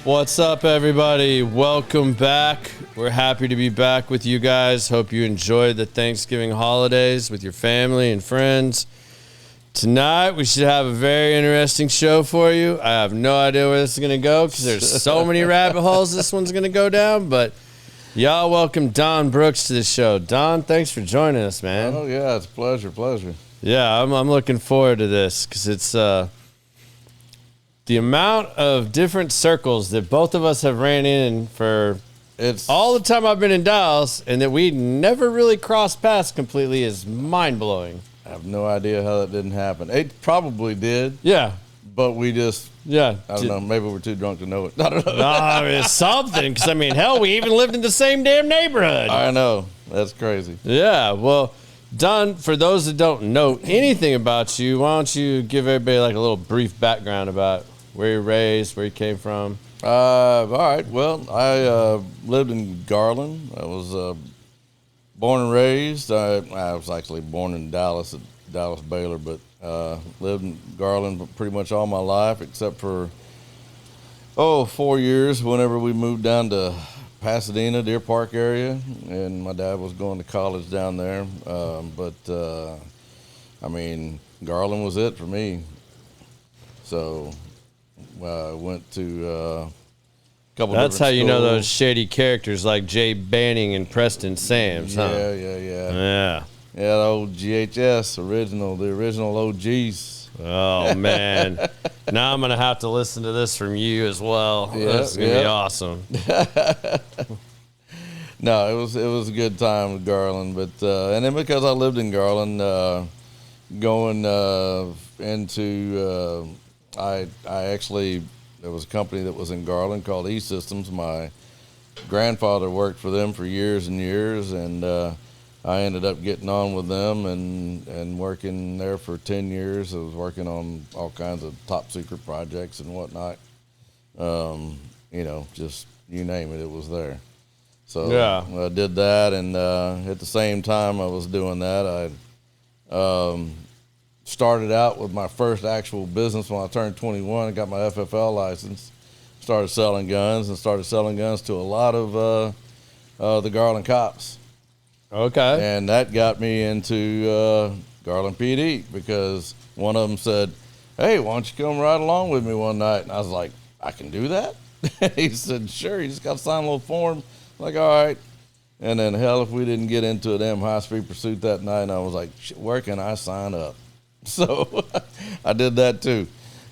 What's up, everybody? Welcome back. We're happy to be back with you guys. Hope you enjoyed the Thanksgiving holidays with your family and friends. Tonight, we should have a very interesting show for you. I have no idea where this is going to go because there's so many rabbit holes this one's going to go down, but y'all welcome Don Brooks to the show. Don, thanks for joining us, man. Oh, yeah, it's a pleasure. Yeah, I'm looking forward to this because it's the amount of different circles that both of us have ran in for all the time I've been in Dallas and that we never really crossed paths completely is mind-blowing. I have no idea how that didn't happen. It probably did. Yeah. But we just, I don't know, maybe we're too drunk to know it. I don't know. No, it's something, because, I mean, hell, we even lived in the same damn neighborhood. I know. That's crazy. Yeah, well, Don, for those that don't know anything about you, why don't you give everybody like a little brief background about where you're raised, where you came from? All right. Well, I lived in Garland. I was born and raised. I was actually born in Dallas, at Dallas Baylor, but lived in Garland pretty much all my life except for 4 years whenever we moved down to Pasadena, Deer Park area, and my dad was going to college down there. I mean, Garland was it for me. So I went to a couple. That's how you schools. know those shady characters like Jay Banning and Preston Sams, huh? Yeah, the old GHS the original OGs. Oh man, now I'm gonna have to listen to this from you as well. Yeah, That's gonna be awesome. No, it was a good time with Garland, but and then because I lived in Garland, going into I actually, there was a company that was in Garland called E-Systems. My grandfather worked for them for years and years, and I ended up getting on with them and working there for 10 years. I was working on all kinds of top secret projects and whatnot. Just you name it, it was there. So yeah. I did that, and at the same time I was doing that, I started out with my first actual business when I turned 21. I got my FFL license, started selling guns to a lot of the Garland cops. Okay. And that got me into Garland PD because one of them said, "Hey, why don't you come ride along with me one night?" And I was like, "I can do that?" He said, "Sure, you just got to sign a little form." I'm like, all right. And then hell, if we didn't get into a damn high-speed pursuit that night, and I was like, where can I sign up? So I did that too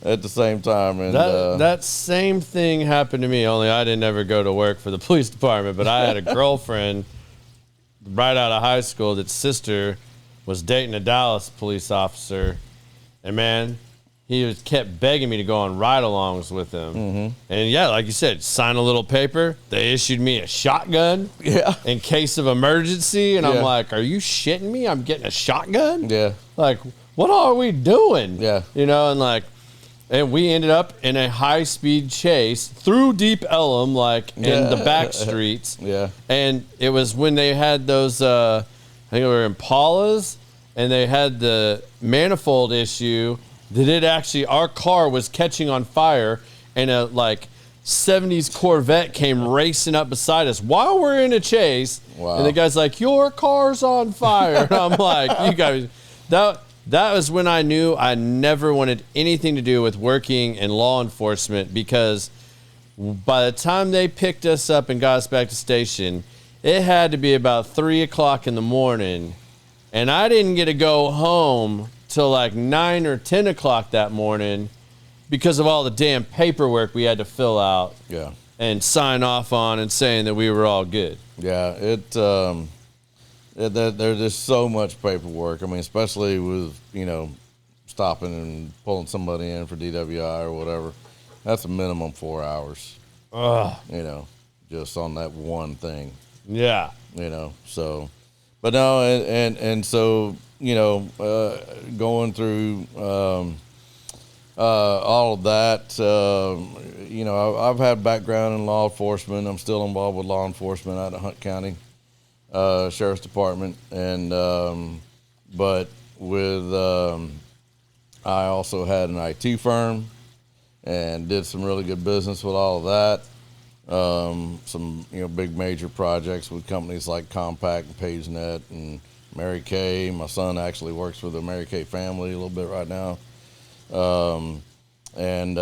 at the same time. And that same thing happened to me, only I didn't ever go to work for the police department, but I had a girlfriend right out of high school that's sister was dating a Dallas police officer, and man, he kept begging me to go on ride-alongs with him. Mm-hmm. And yeah, like you said, sign a little paper. They issued me a shotgun in case of emergency, and I'm like, are you shitting me? I'm getting a shotgun? Yeah. Like, what are we doing? Yeah. And we ended up in a high-speed chase through Deep Ellum, in the back streets. Yeah. And it was when they had those, I think they were Impalas, and they had the manifold issue that our car was catching on fire, and a 70s Corvette came racing up beside us while we're in a chase. Wow. And the guy's like, "Your car's on fire." And I'm like, you guys, that was when I knew I never wanted anything to do with working in law enforcement, because by the time they picked us up and got us back to station, it had to be about 3 o'clock in the morning, and I didn't get to go home till 9 or 10 o'clock that morning because of all the damn paperwork we had to fill out and sign off on and saying that we were all good. Yeah, there's just so much paperwork. I mean, especially with, stopping and pulling somebody in for DWI or whatever. That's a minimum 4 hours. Just on that one thing. Yeah. So, but no, and so, going through all of that, I've had background in law enforcement. I'm still involved with law enforcement out of Hunt County Sheriff's Department, and but with I also had an IT firm, and did some really good business with all of that. Some big major projects with companies like Compaq and PageNet and Mary Kay. My son actually works for the Mary Kay family a little bit right now, and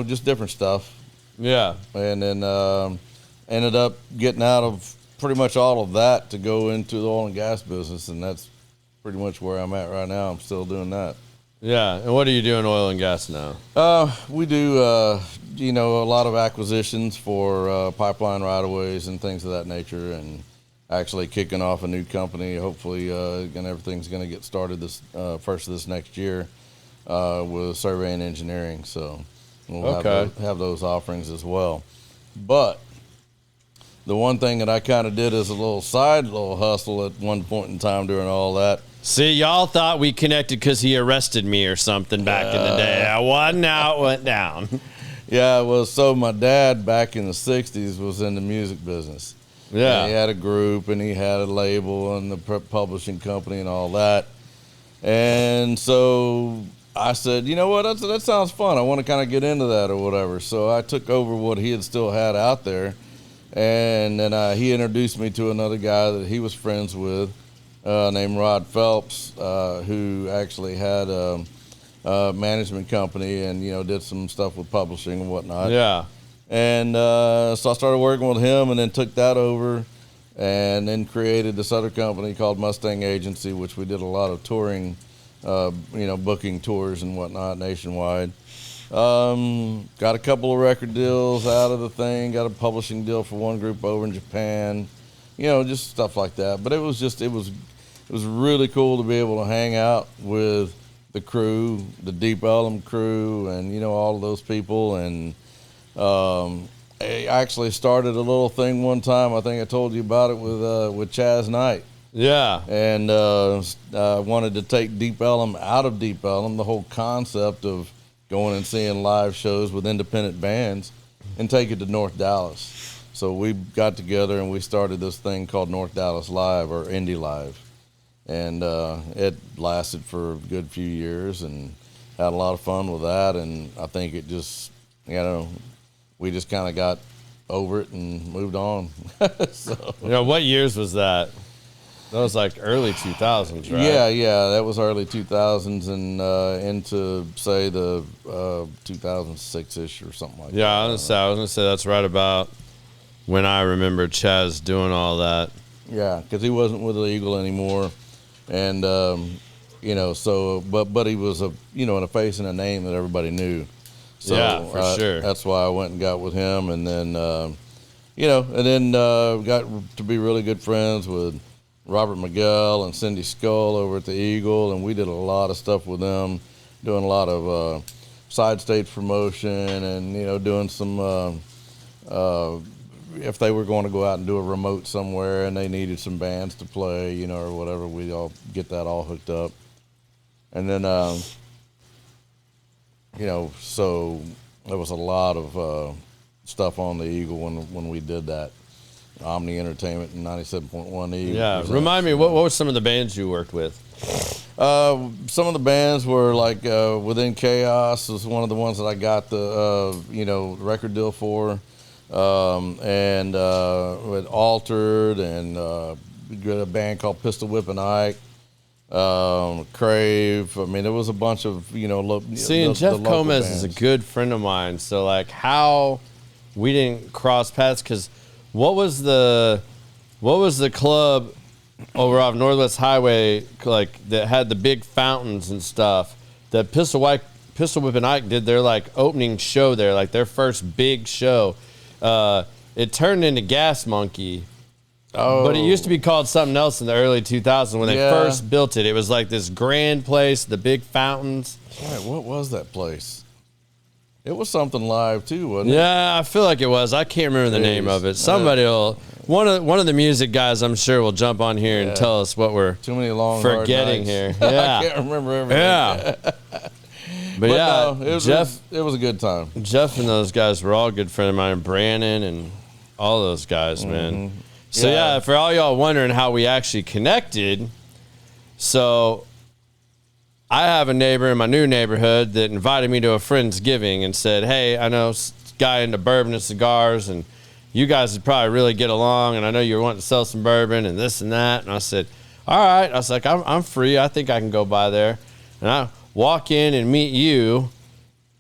just different stuff. Yeah. And then ended up getting out of pretty much all of that to go into the oil and gas business, and that's pretty much where I'm at right now. I'm still doing that. Yeah. And what are you doing oil and gas now? We do, a lot of acquisitions for pipeline right-of-ways and things of that nature, and actually kicking off a new company. Hopefully, everything's going to get started this first of this next year with survey and engineering. So we'll have those offerings as well. But the one thing that I kind of did as a little hustle at one point in time during all that. See, y'all thought we connected because he arrested me or something back in the day. I wasn't out, went down. Yeah, well, so my dad back in the 60s was in the music business. Yeah. And he had a group and he had a label and the publishing company and all that. And so I said, you know what, that sounds fun. I want to kind of get into that or whatever. So I took over what he had still had out there. And then he introduced me to another guy that he was friends with named Rod Phelps, who actually had a management company and, did some stuff with publishing and whatnot. Yeah. And so I started working with him and then took that over and then created this other company called Mustang Agency, which we did a lot of touring, booking tours and whatnot nationwide. Got a couple of record deals out of the thing, got a publishing deal for one group over in Japan, just stuff like that. But it was really cool to be able to hang out with the crew, the Deep Ellum crew, and, all of those people. And I actually started a little thing one time. I think I told you about it with Chaz Knight. Yeah. And I wanted to take Deep Ellum out of Deep Ellum, the whole concept of going and seeing live shows with independent bands, and take it to North Dallas. So we got together and we started this thing called North Dallas Live, or Indie Live. And it lasted for a good few years and had a lot of fun with that. And I think it just, we just kind of got over it and moved on. So. What years was that? That was like early 2000s, right? Yeah, that was early 2000s and into, say, the 2006-ish or something like that. Yeah, I was gonna say that's right about when I remember Chaz doing all that. Yeah, because he wasn't with the Eagle anymore, and so but he was a face and a name that everybody knew. So yeah, for sure. That's why I went and got with him, and then got to be really good friends with Robert Miguel and Cindy Skull over at the Eagle, and we did a lot of stuff with them, doing a lot of side stage promotion and, doing some, if they were going to go out and do a remote somewhere and they needed some bands to play, or whatever, we'd all get that all hooked up. And then, so there was a lot of stuff on the Eagle when we did that. Omni Entertainment and 97.1 Eagle. Yeah, remind me, what were some of the bands you worked with? Some of the bands were like Within Chaos was one of the ones that I got the record deal for, and with Altered, and a band called Pistol Whippin' Ike, Crave. I mean, there was a bunch of Jeff Gomez bands. is a good friend of mine. So like, how we didn't cross paths? Because what was the club over off Northwest Highway, like, that had the big fountains and stuff? That Pistol Whippin' Ike did their like opening show there, like their first big show. It turned into Gas Monkey. Oh. But it used to be called something else in the early 2000s when they first built it. It was like this grand place, the big fountains. Right, what was that place? It was something live too, wasn't it? Yeah, I feel like it was. I can't remember the name of it. Somebody will. One of the music guys, I'm sure, will jump on here and tell us what we're too many long forgetting hard here. Yeah, I can't remember everything. Yeah, but yeah, no, it was a good time. Jeff and those guys were all good friends of mine. Brandon and all those guys, man. So yeah, for all y'all wondering how we actually connected, so I have a neighbor in my new neighborhood that invited me to a Friendsgiving and said, hey, I know this guy into bourbon and cigars, and you guys would probably really get along, and I know you're wanting to sell some bourbon and this and that. And I said, all right. I was like, I'm free. I think I can go by there. And I walk in and meet you,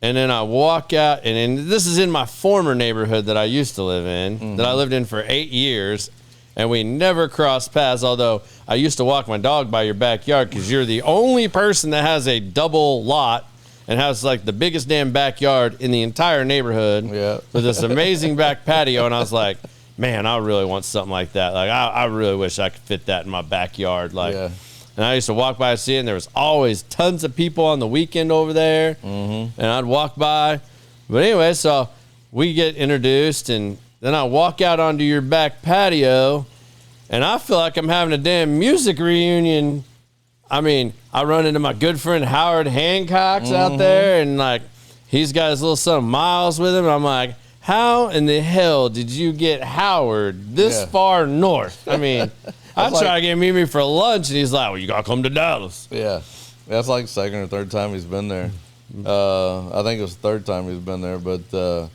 and then I walk out, and this is in my former neighborhood that I used to live in, that I lived in for 8 years, and we never crossed paths, although I used to walk my dog by your backyard because you're the only person that has a double lot and has like the biggest damn backyard in the entire neighborhood with this amazing back patio. And I was like, man, I really want something like that. Like, I really wish I could fit that in my backyard. Like, and I used to walk by and see it, and there was always tons of people on the weekend over there. And I'd walk by. But anyway, so we get introduced, and then I walk out onto your back patio, and I feel like I'm having a damn music reunion. I mean, I run into my good friend Howard Hancock's out there, and like, he's got his little son Miles with him. And I'm like, how in the hell did you get Howard this far north? I mean, I tried to get him meet me for lunch, and he's like, well, you got to come to Dallas. Yeah. That's like second or third time he's been there. I think it was the third time he's been there. But,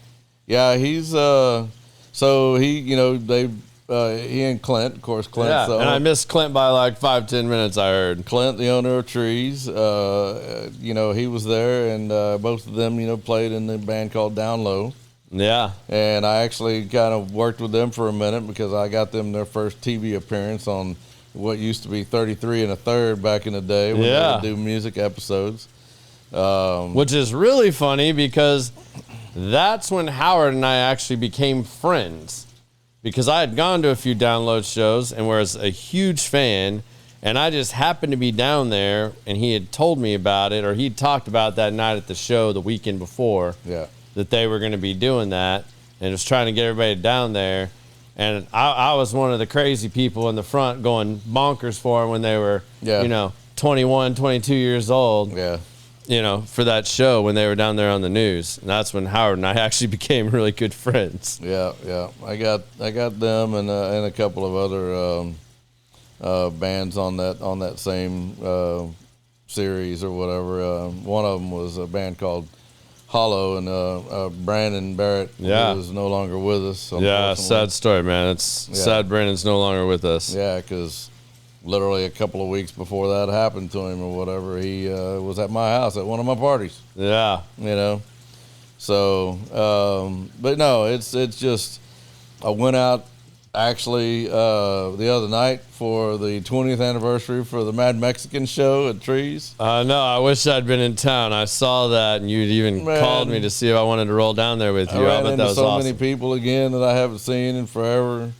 yeah, he's so he, you know, he and Clint, of course, Clint. Yeah, so, and I missed Clint by like 5-10 minutes, I heard. Clint, the owner of Trees, you know, he was there, and both of them, you know, played in the band called Down Low. Yeah. And I actually kind of worked with them for a minute because I got them their first TV appearance on what used to be 33 and a Third back in the day when they would do music episodes. Which is really funny because that's when Howard and I actually became friends. Because I had gone to a few Download shows and was a huge fan, and I just happened to be down there, and he had told me about it, or he'd talked about that night at the show the weekend before, that they were going to be doing that, and was trying to get everybody down there. And I was one of the crazy people in the front going bonkers for them when they were, you know, 21, 22 years old. You know, for that show when they were down there on the news. And that's when Howard and I actually became really good friends. Yeah. I got them and a couple of other bands on that same series or whatever. One of them was a band called Hollow, and Brandon Barrett was no longer with us. Yeah, sad story, man. It's sad Brandon's no longer with us. Yeah, because literally a couple of weeks before that happened to him or whatever, he was at my house at one of my parties. Yeah. You know? So, but no, it's just, I went out actually the other night for the 20th anniversary for the Mad Mexican show at Trees. No, I wish I'd been in town. I saw that, and you'd even called me to see if I wanted to roll down there with you. I bet that was so awesome. Many people again that I haven't seen in forever.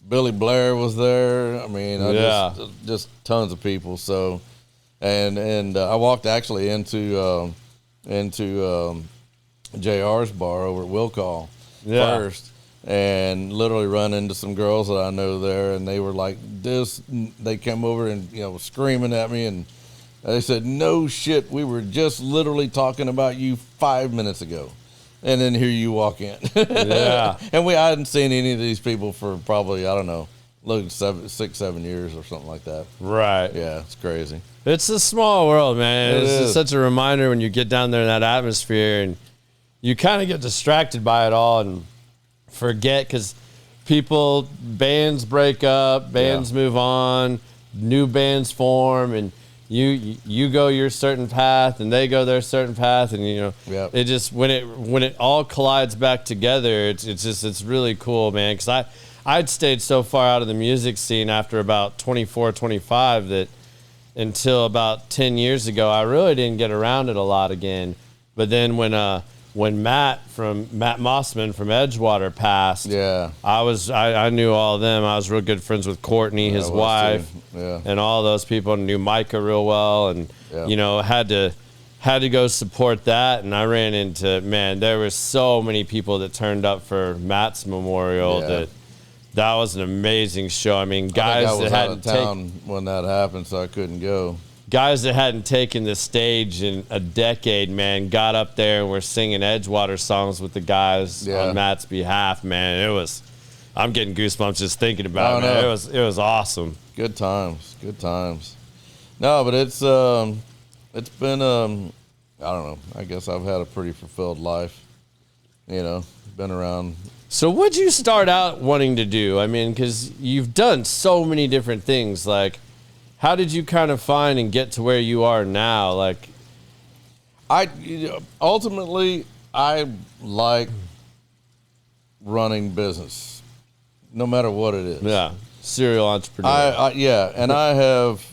Billy Blair was there. I mean, just tons of people. So, and I walked actually into JR's bar over at Will Call first, and literally run into some girls that I know there, and they were like this. They came over and, you know, screaming at me, and they said, "No shit, we were just literally talking about you 5 minutes ago." And then here you walk in. Yeah. And I hadn't seen any of these people for probably, I don't know, 6, 7 years or something like that. Right. Yeah, it's crazy. It's a small world, man. It's is. such a reminder when you get down there in that atmosphere, and you kind of get distracted by it all and forget, because bands break up, bands move on, new bands form, and you go your certain path and they go their certain path, and you know it just when it all collides back together, it's really cool, man. Because I'd stayed so far out of the music scene after about 24, 25 that until about 10 years ago I really didn't get around it a lot again. But then when Matt Mossman from Edgewater passed, I knew all of them. I was real good friends with Courtney, his wife, and all those people. I knew Micah real well, and you know, had to go support that. And I ran into, man, there were so many people that turned up for Matt's memorial. That was an amazing show. I mean, guys I was that out hadn't of town when that happened, so I couldn't go. Guys that hadn't taken the stage in a decade, man, got up there and were singing Edgewater songs with the guys on Matt's behalf, man. I'm getting goosebumps just thinking about it, man. It was awesome. Good times. No, but it's It's been I don't know. I guess I've had a pretty fulfilled life. You know, been around. So what'd you start out wanting to do? I mean, because you've done so many different things. Like, how did you kind of find and get to where you are now? Like, Ultimately, I like running business, no matter what it is. yeah, serial entrepreneur. Yeah, and I have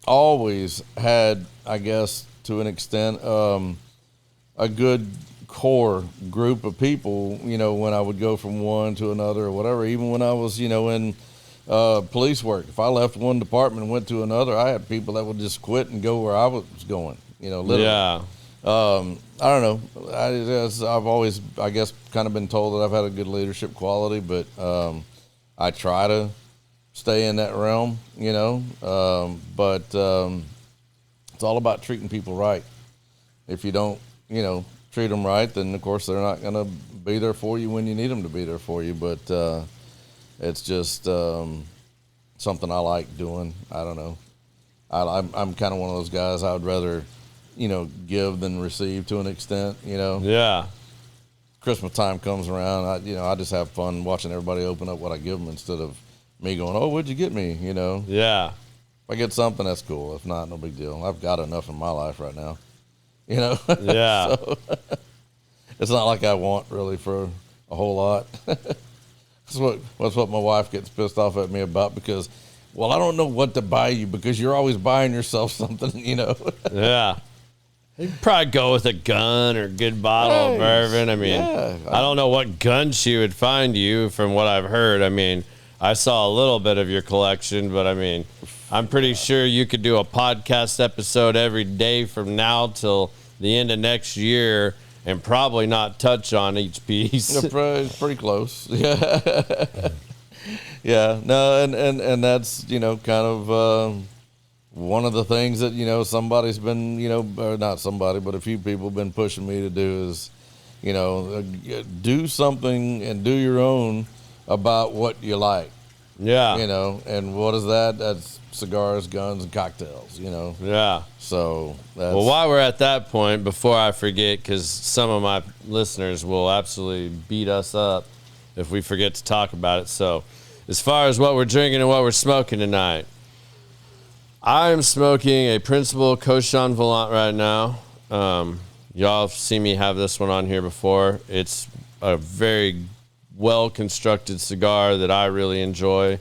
always had, I guess, to an extent, a good core group of people, you know, when I would go from one to another or whatever, even when I was, you know, in police work. If I left one department and went to another, I had people that would just quit and go where I was going, you know, literally. Yeah. I don't know. I've always, I guess, kind of been told that I've had a good leadership quality, but I try to stay in that realm, you know. But it's all about treating people right. If you don't, you know, treat them right, then of course they're not going to be there for you when you need them to be there for you. But it's just something I like doing. I don't know. I'm kind of one of those guys. I would rather, you know, give than receive to an extent. You know. Yeah. Christmas time comes around. I just have fun watching everybody open up what I give them instead of me going, "Oh, what'd you get me?" You know. Yeah. If I get something, that's cool. If not, no big deal. I've got enough in my life right now. You know. Yeah. So, it's not like I want really for a whole lot. That's what my wife gets pissed off at me about because, well, I don't know what to buy you because you're always buying yourself something, you know. Yeah. You'd probably go with a gun or a good bottle of bourbon. I mean, yeah. I don't know what gun she would find you from what I've heard. I mean, I saw a little bit of your collection, but I mean, I'm pretty sure you could do a podcast episode every day from now till the end of next year and probably not touch on each piece. It's pretty close. Yeah. Yeah. No, and that's, you know, kind of one of the things that, you know, somebody's been, you know, or not somebody, but a few people have been pushing me to do is, you know, do something and do your own about what you like. Yeah. You know, and what is that? That's cigars, guns, and cocktails, you know. Yeah. So that's... Well, while we're at that point, before I forget, because some of my listeners will absolutely beat us up if we forget to talk about it. So as far as what we're drinking and what we're smoking tonight, I'm smoking a Principal Cochon Volant right now. Y'all have seen me have this one on here before. It's a very well-constructed cigar that I really enjoy.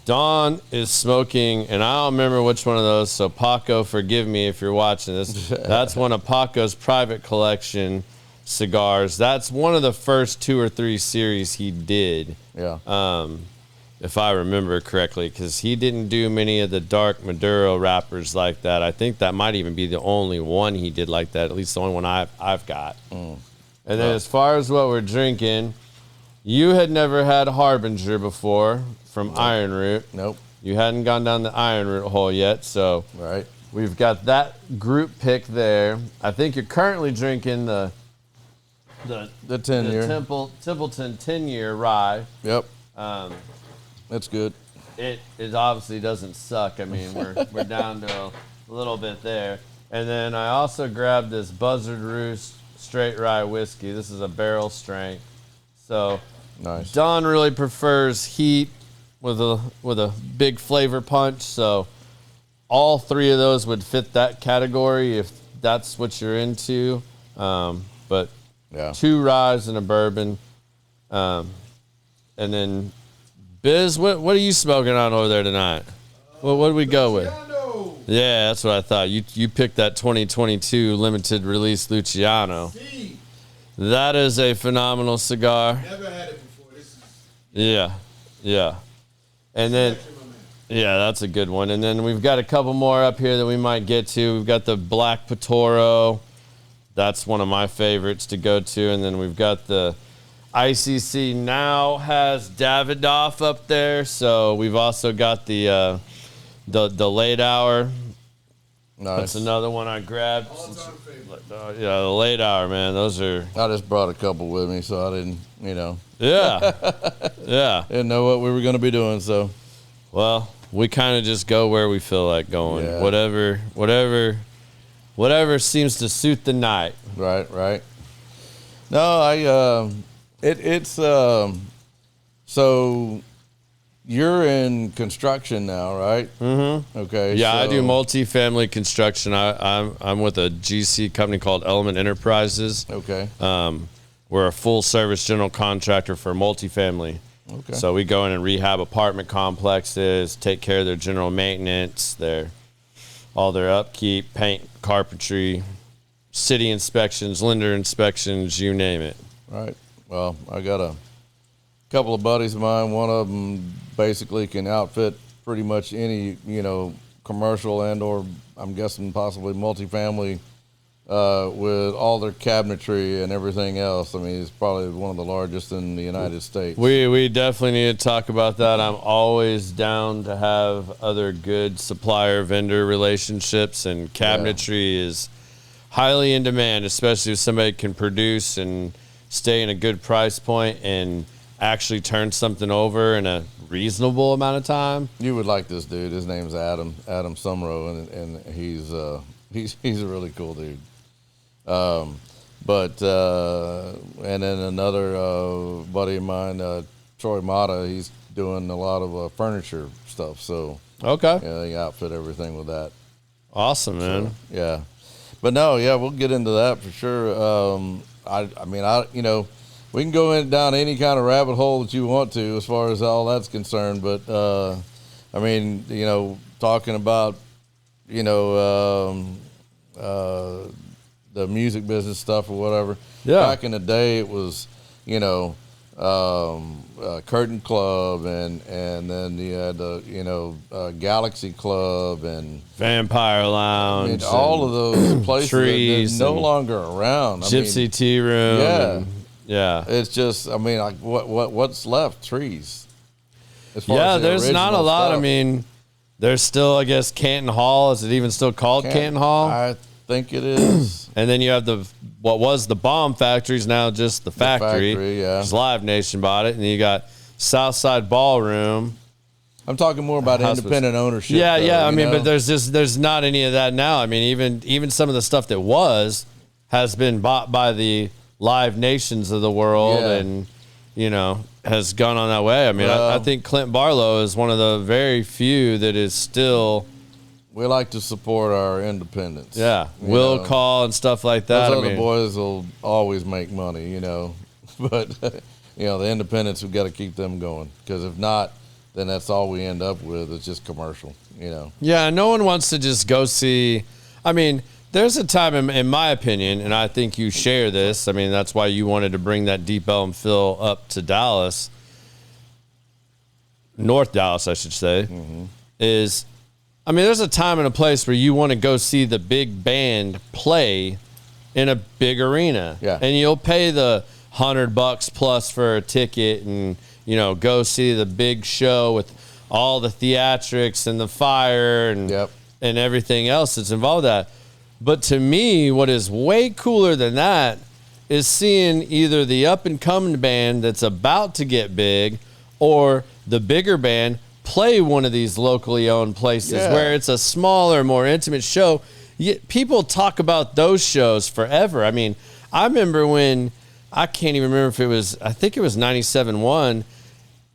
Don is smoking, and I don't remember which one of those, so Paco, forgive me if you're watching this. That's one of Paco's private collection cigars. That's one of the first 2 or 3 series he did. Yeah. If I remember correctly, because he didn't do many of the dark Maduro wrappers like that. I think that might even be the only one he did like that, at least the only one I've got. And then as far as what we're drinking, you had never had Harbinger before from Iron Root. Nope. You hadn't gone down the Iron Root hole yet, so Right. we've got that group pick there. I think you're currently drinking the 10-year. Templeton 10-year rye. Yep. That's good. It obviously doesn't suck. I mean, we're down to a little bit there. And then I also grabbed this Buzzard Roost straight rye whiskey. This is a barrel strength. So Nice. Don really prefers heat with a big flavor punch. So all 3 of those would fit that category if that's what you're into. But Yeah. 2 ryes and a bourbon. And then Biz, what are you smoking on over there tonight? What do we go with? Yeah, that's what I thought. You picked that 2022 limited release Luciano. See, That is a phenomenal cigar. never had it before. This is Yeah. And then, my man. yeah, that's a good one. And then we've got a couple more up here that we might get to. We've got the Black Patoro. That's one of my favorites to go to. And then we've got the ICC now has Davidoff up there. So we've also got the late hour. Nice. That's another one I grabbed. All-time favorite. Yeah, the late hour, man. Those are, I just brought a couple with me, so I didn't, you know, yeah. Yeah. didn't know what we were going to be doing. So Well, we kind of just go where we feel like going. Yeah. Whatever seems to suit the night. Right. No, it's so you're in construction now, right? Mm-hmm. Okay. Yeah, I so- do multifamily construction. I'm with a GC company called Element Enterprises. Okay. We're a full service general contractor for multifamily. Okay. So we go in and rehab apartment complexes, take care of their general maintenance, all their upkeep, paint, carpentry, city inspections, lender inspections, you name it. Right. Well, I got a couple of buddies of mine. One of them basically can outfit pretty much any, commercial and or I'm guessing possibly multifamily with all their cabinetry and everything else. I mean, it's probably one of the largest in the United States. We definitely need to talk about that. I'm always down to have other good supplier-vendor relationships, and cabinetry is highly in demand, especially if somebody can produce and stay in a good price point and actually turn something over in a reasonable amount of time. You would like this dude. His name's Adam Sumrow, and he's a really cool dude. And then another buddy of mine, Troy Mata, he's doing a lot of furniture stuff. So Okay. yeah, they outfit everything with that. Awesome, man. Yeah, but no, yeah, we'll get into that for sure. I mean, we can go down any kind of rabbit hole that you want to, as far as all that's concerned. But I mean, talking about, the music business stuff or whatever. Yeah. Back in the day, it was, Curtain Club, and then you had the, Galaxy Club, and Vampire Lounge. I mean, all of those places trees that are no and longer around. Gypsy Tea Room. Yeah. and- yeah. It's just, I mean, like what's left? Trees. As far Yeah, as the there's not a original lot. stuff. I mean, there's still, I guess, Canton Hall. Is it even still called Canton Hall? I think it is. And then you have what was the Bomb Factory is now just the factory. factory, yeah. 'Cause Live Nation bought it. And then you got Southside Ballroom. I'm talking more about Hospice. independent ownership. Yeah, though, yeah. I you mean, know? but there's not any of that now. I mean, even some of the stuff that has been bought by the Live Nations of the world, Yeah. and has gone on that way. I mean, I think Clint Barlow is one of the very few that is still, we like to support our independence. will know. call and stuff like that. Those I other mean, boys will always make money, but the independents, we've got to keep them going, because if not, then that's all we end up with. It's just commercial. yeah, no one wants to just go see. I mean, there's a time, in my opinion, and I think you share this. I mean, that's why you wanted to bring that Deep Elm fill up to Dallas, North Dallas, I should say, is, I mean, there's a time and a place where you want to go see the big band play in a big arena. Yeah. And you'll pay the $100 plus for a ticket and, go see the big show with all the theatrics and the fire and Yep. and everything else that's involved with that. But to me, what is way cooler than that is seeing either the up-and-coming band that's about to get big or the bigger band play one of these locally owned places Yeah. where it's a smaller, more intimate show. People talk about those shows forever. I mean, I remember when, I can't even remember if it was, I think it was 97.1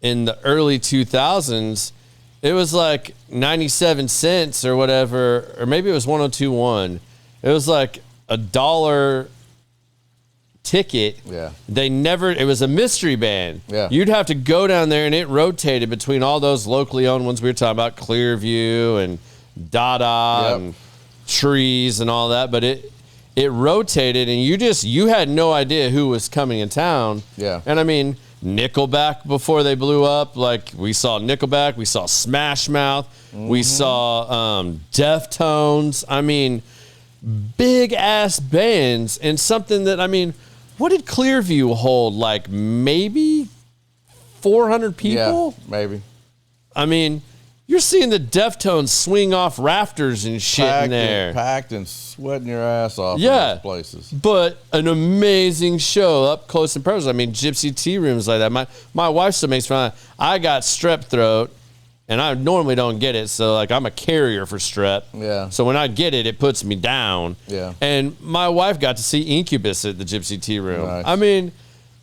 in the early 2000s. It was like 97 cents or whatever, or maybe it was 102.1. It was like $1 ticket. Yeah. It was a mystery band. Yeah. You'd have to go down there and it rotated between all those locally owned ones we were talking about, Clearview and Dada Yep. and Trees and all that. But it rotated and you had no idea who was coming in town. Yeah. And I mean, Nickelback before they blew up, like we saw Nickelback, we saw Smash Mouth, we saw Deftones. I mean, big ass bands, and something that, I mean, what did Clearview hold? Like maybe 400 people? Yeah, maybe. I mean, you're seeing the Deftones swing off rafters and shit in there. Packed and sweating your ass off Yeah. in those places. But an amazing show up close and personal. I mean, Gypsy Tea Rooms like that. My wife still makes fun of it. I got strep throat and I normally don't get it. So like I'm a carrier for strep. Yeah. So when I get it, it puts me down. Yeah. And my wife got to see Incubus at the Gypsy Tea Room. Nice. I mean,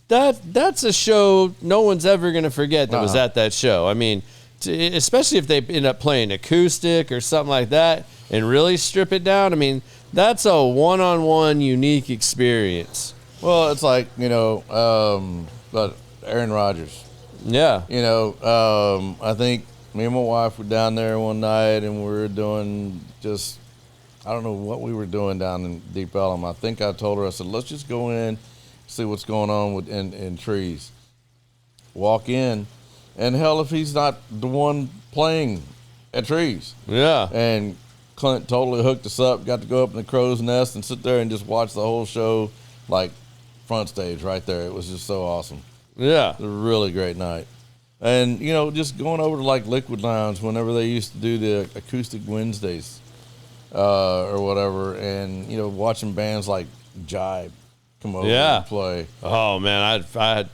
that's a show no one's ever going to forget that was Uh-huh. at that show. I mean, especially if they end up playing acoustic or something like that and really strip it down. I mean, that's a one-on-one unique experience. Well, it's like, but Aaron Rodgers. Yeah. I think me and my wife were down there one night and we were doing just, I don't know what we were doing down in Deep Ellum. I think I told her, I said, let's just go in, see what's going on in trees. Walk in, and hell, if he's not the one playing at trees. Yeah. And Clint totally hooked us up, got to go up in the crow's nest and sit there and just watch the whole show, like front stage right there. It was just so awesome. Yeah. It was a really great night. And, just going over to like Liquid Lounge whenever they used to do the Acoustic Wednesdays or whatever, and, watching bands like Jive come over Yeah. and play. Oh, man, I had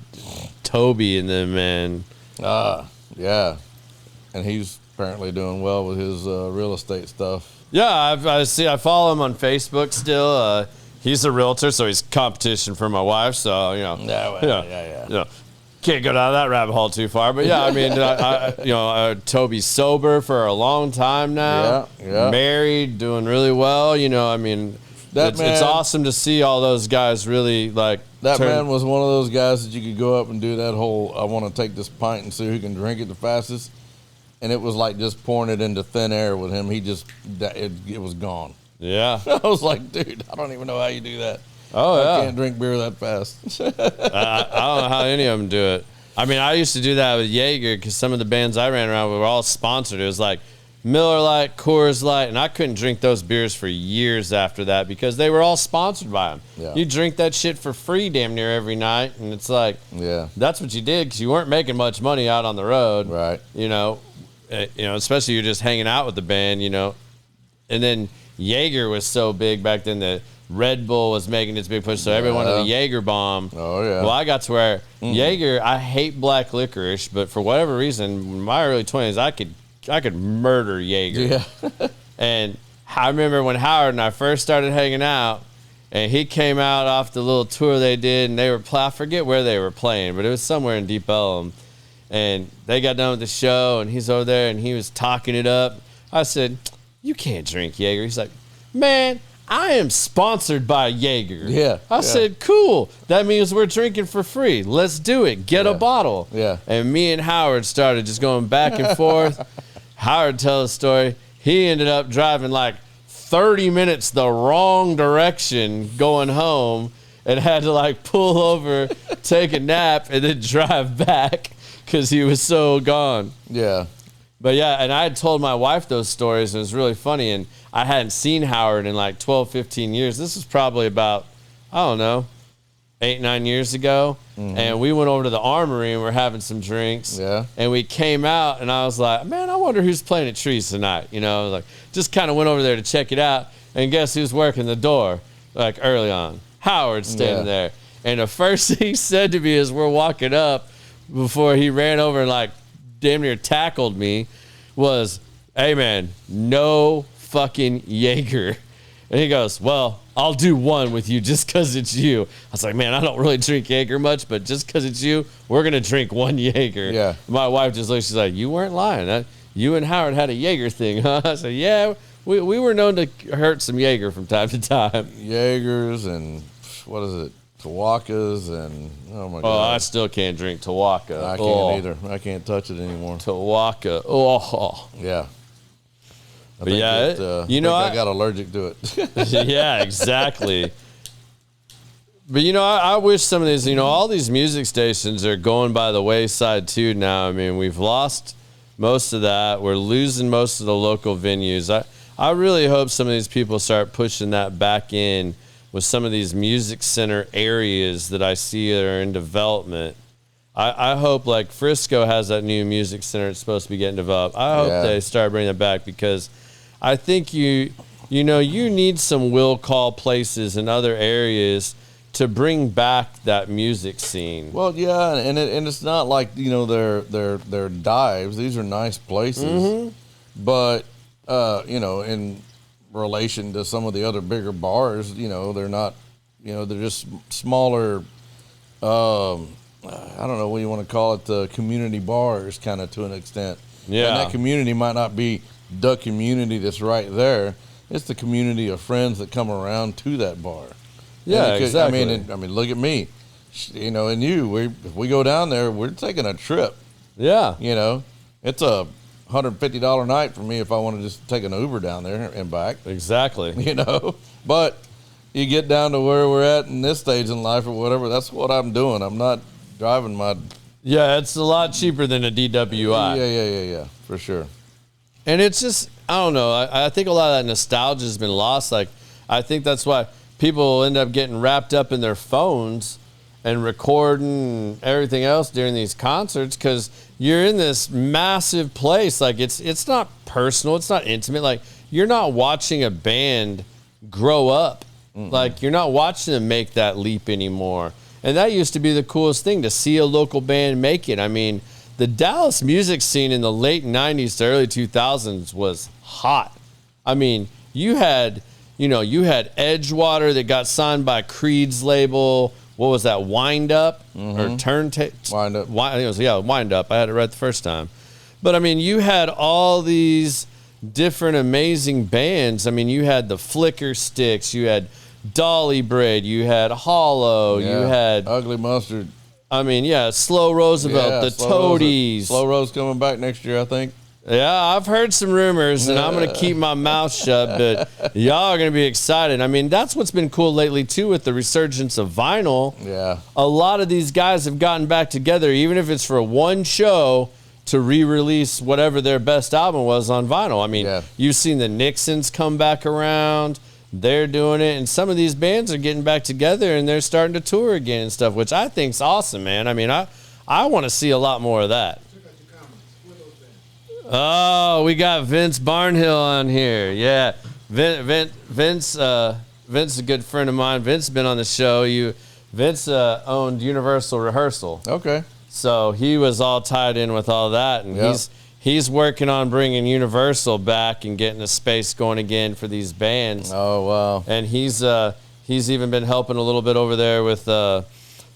Toby and them, man. Yeah. And he's apparently doing well with his real estate stuff. Yeah, I follow him on Facebook still. He's a realtor, so he's competition for my wife. So Yeah. Can't go down that rabbit hole too far, but yeah, I mean, Toby's sober for a long time now. Yeah. Married, doing really well. I mean, it's man- awesome to see all those guys really like. That man was one of those guys that you could go up and do that whole, I want to take this pint and see who can drink it the fastest. And it was like just pouring it into thin air with him. It was gone. Yeah. I was like, dude, I don't even know how you do that. Oh I yeah. can't drink beer that fast. I don't know how any of them do it. I mean, I used to do that with Jaeger because some of the bands I ran around with were all sponsored. It was like Miller Lite, Coors Light, and I couldn't drink those beers for years after that because they were all sponsored by them. Yeah. You drink that shit for free damn near every night, and it's like, Yeah. that's what you did because you weren't making much money out on the road. Right. Especially you're just hanging out with the band, And then Jaeger was so big back then that Red Bull was making its big push, so everyone wanted the Jaeger bomb. Oh, yeah. Well, I got to where Jaeger, I hate black licorice, but for whatever reason, in my early 20s, I could murder Jaeger. Yeah. And I remember when Howard and I first started hanging out, and he came out off the little tour they did, and I forget where they were playing, but it was somewhere in Deep Ellum. And they got done with the show, and he's over there, and he was talking it up. I said, you can't drink Jaeger. He's like, man, I am sponsored by Jaeger. Yeah, I yeah. said, cool. That means we're drinking for free. Let's do it. Get a bottle. Yeah. And me and Howard started just going back and forth. Howard tells a story. He ended up driving like 30 minutes the wrong direction going home and had to like pull over, take a nap, and then drive back because he was so gone. Yeah. But yeah, and I had told my wife those stories, and it was really funny. And I hadn't seen Howard in like 12, 15 years. This was probably about, I don't know, 8, 9 years ago. And we went over to the Armory and we're having some drinks. Yeah. And we came out, and I was like, man, I wonder who's playing at Trees tonight. Like just kind of went over there to check it out. And guess who's working the door like early on? Howard standing Yeah. there. And the first thing he said to me as we're walking up, before he ran over and like damn near tackled me, was, hey man, no fucking Jaeger. And he goes, well, I'll do one with you just because it's you. I was like, man, I don't really drink Jaeger much, but just because it's you, we're going to drink one Jaeger. Yeah. My wife just looks, she's like, you weren't lying. You and Howard had a Jaeger thing, huh? I said, yeah, we were known to hurt some Jaeger from time to time. Jaegers and what is it? Tawakas and oh my Oh, god. I still can't drink Tawaka. I can't either. I can't touch it anymore. Tawaka. Oh. Yeah. I But think yeah, I got allergic to it. Yeah, exactly. But I wish some of these, all these music stations are going by the wayside too now. I mean, we've lost most of that. We're losing most of the local venues. I really hope some of these people start pushing that back in with some of these music center areas that I see that are in development. I hope like Frisco has that new music center it's supposed to be getting developed. I hope Yeah. they start bringing it back because I think you need some will call places in other areas to bring back that music scene. Well, yeah, and it's not like they're dives. These are nice places, but in relation to some of the other bigger bars, they're not. They're just smaller. I don't know what you want to call it. Community bars, kind of to an extent. Yeah. And that community might not be the community that's right there. It's the community of friends that come around to that bar. Yeah, exactly. I mean, look at me, and you. If we go down there, we're taking a trip. Yeah. It's a $150 night for me if I want to just take an Uber down there and back. Exactly. But you get down to where we're at in this stage in life or whatever. That's what I'm doing. I'm not driving my. Yeah, it's a lot cheaper than a DWI. Yeah, for sure. And it's just, I don't know. I think a lot of that nostalgia has been lost. Like, I think that's why people end up getting wrapped up in their phones and recording everything else during these concerts because you're in this massive place. Like, it's not personal. It's not intimate. Like, you're not watching a band grow up. Like, you're not watching them make that leap anymore. And that used to be the coolest thing, to see a local band make it. I mean, the Dallas music scene in the late 90s to early 2000s was hot. I mean, you had Edgewater that got signed by Creed's label. What was that, Wind Up? Or Turntable? Wind Up. Wind Up. I had it right the first time. But, I mean, you had all these different amazing bands. I mean, you had the Flicker Sticks. You had Dolly Braid. You had Hollow. Yeah. You had Ugly Mustard. I mean, yeah, Slow Roosevelt, the Toadies. Slow Rose coming back next year, I think. Yeah, I've heard some rumors, and I'm going to keep my mouth shut, but y'all are going to be excited. I mean, that's what's been cool lately, too, with the resurgence of vinyl. Yeah. A lot of these guys have gotten back together, even if it's for one show, to re-release whatever their best album was on vinyl. I mean, You've seen the Nixons come back around. They're doing it, and some of these bands are getting back together, and they're starting to tour again and stuff, which I think's awesome, man. I mean, I want to see a lot more of that. Oh, we got Vince Barnhill on here. Yeah, Vince is a good friend of mine. Vince's been on the show. Vince owned Universal Rehearsal. Okay. So he was all tied in with all that, and he's working on bringing Universal back and getting a space going again for these bands. Oh, wow. And he's even been helping a little bit over there with the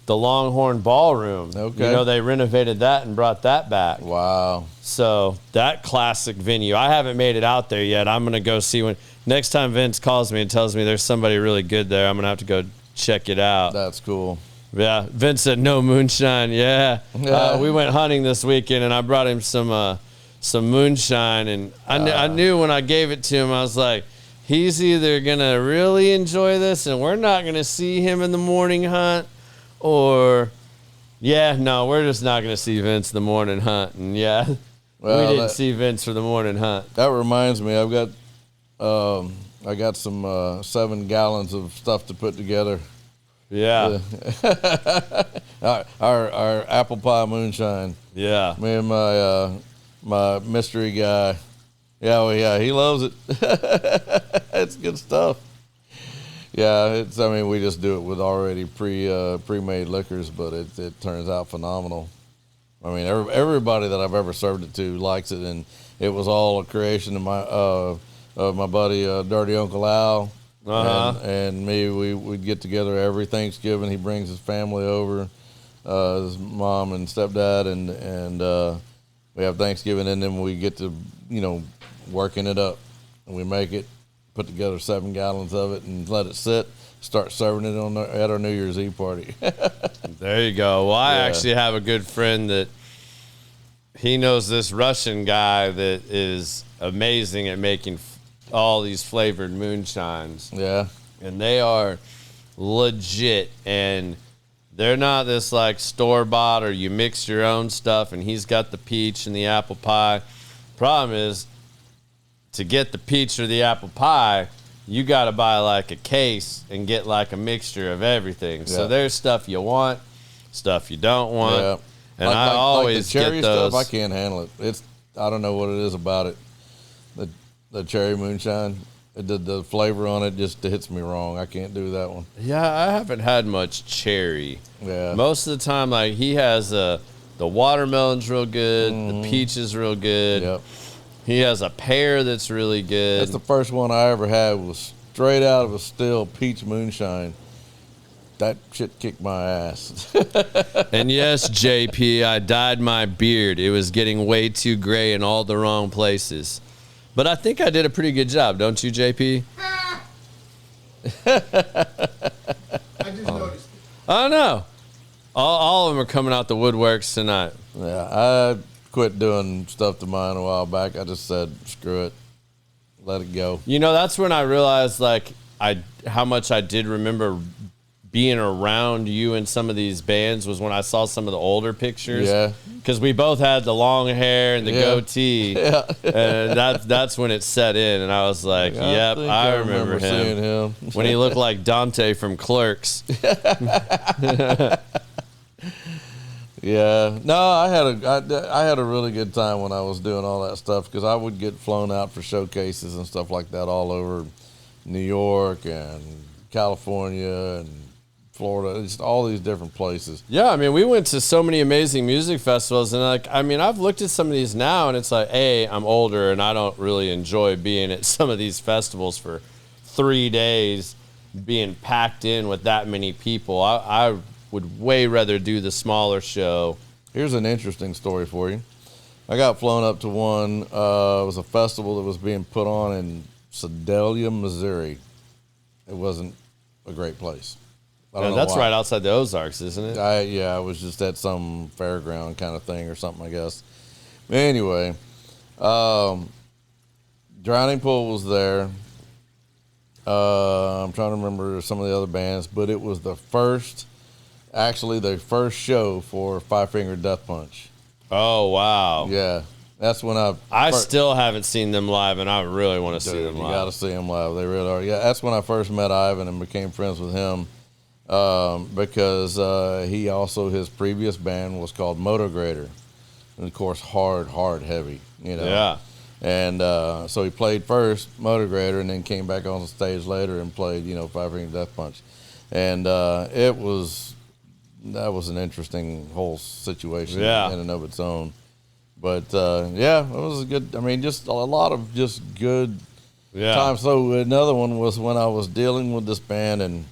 Longhorn Ballroom. Okay. They renovated that and brought that back. Wow. So that classic venue. I haven't made it out there yet. I'm going to go see when next time Vince calls me and tells me there's somebody really good there, I'm going to have to go check it out. That's cool. Yeah. Vince said no moonshine. Yeah. We went hunting this weekend, and I brought him some moonshine, and I knew when I gave it to him, I was like, he's either going to really enjoy this and we're not going to see him in the morning hunt, or we're just not going to see Vince in the morning hunt. And we didn't see Vince for the morning hunt. That reminds me, I got some 7 gallons of stuff to put together. Yeah. Our apple pie moonshine. Yeah. Me and my mystery guy. Yeah, he loves it. It's good stuff. Yeah, we just do it with already pre-made liquors, but it turns out phenomenal. I mean, everybody that I've ever served it to likes it, and it was all a creation of my buddy Dirty Uncle Al. And me. We'd get together every Thanksgiving. He brings his family over, his mom and stepdad, and we have Thanksgiving, and then we get to working it up, and we make it, put together 7 gallons of it, and let it sit. Start serving it at our New Year's Eve party. There you go. Well, I actually have a good friend that he knows this Russian guy that is amazing at making all these flavored moonshines. Yeah. And they are legit, and they're not this like store-bought or you mix your own stuff, and he's got the peach and the apple pie. Problem is, to get the peach or the apple pie, you got to buy like a case and get like a mixture of everything. Yeah. So there's stuff you want, stuff you don't want. Yeah. And I always the cherry get those. stuff, I can't handle it. I don't know what it is about it. The cherry moonshine. The flavor on it just hits me wrong. I can't do that one. Yeah, I haven't had much cherry. Yeah. Most of the time, like he has the watermelon's real good, the peach is real good. Yep. He has a pear that's really good. That's the first one I ever had was straight out of a still peach moonshine. That shit kicked my ass. And yes, JP, I dyed my beard. It was getting way too gray in all the wrong places. But I think I did a pretty good job, don't you, JP? I just noticed it. I know. All of them are coming out the woodworks tonight. Yeah, I quit doing stuff to mine a while back. I just said, screw it. Let it go. You know, that's when I realized like how much I did remember being around you in some of these bands was when I saw some of the older pictures. Yeah. Because we both had the long hair and the Yeah. goatee. Yeah. And that's when it set in. And I was like, yep, think I remember seeing him. him. When he looked like Dante from Clerks. Yeah, no, I had a really good time when I was doing all that stuff because I would get flown out for showcases and stuff like that all over New York and California and Florida, just all these different places. Yeah, I mean, we went to so many amazing music festivals, and like, I mean, I've looked at some of these now, and it's like, I'm older, and I don't really enjoy being at some of these festivals for 3 days, being packed in with that many people. I would way rather do the smaller show. Here's an interesting story for you. I got flown up to one. It was a festival that was being put on in Sedalia, Missouri. It wasn't a great place. I don't know That's why. right outside the Ozarks, isn't it? I was just at some fairground kind of thing or something, I guess. Anyway, Drowning Pool was there. I'm trying to remember some of the other bands, but it was the first show for Five Finger Death Punch. Oh, wow. Yeah, that's when I still haven't seen them live, and I really want to see them you live. got to see them live. They really are. Yeah, that's when I first met Ivan and became friends with him because he also, his previous band was called Motograder. And, of course, hard, heavy, you know. Yeah. And so he played first Motograder and then came back on the stage later and played, Five Finger Death Punch. And that was an interesting whole situation in and of its own. But, it was a good, just a lot of just good times. So another one was when I was dealing with this band, and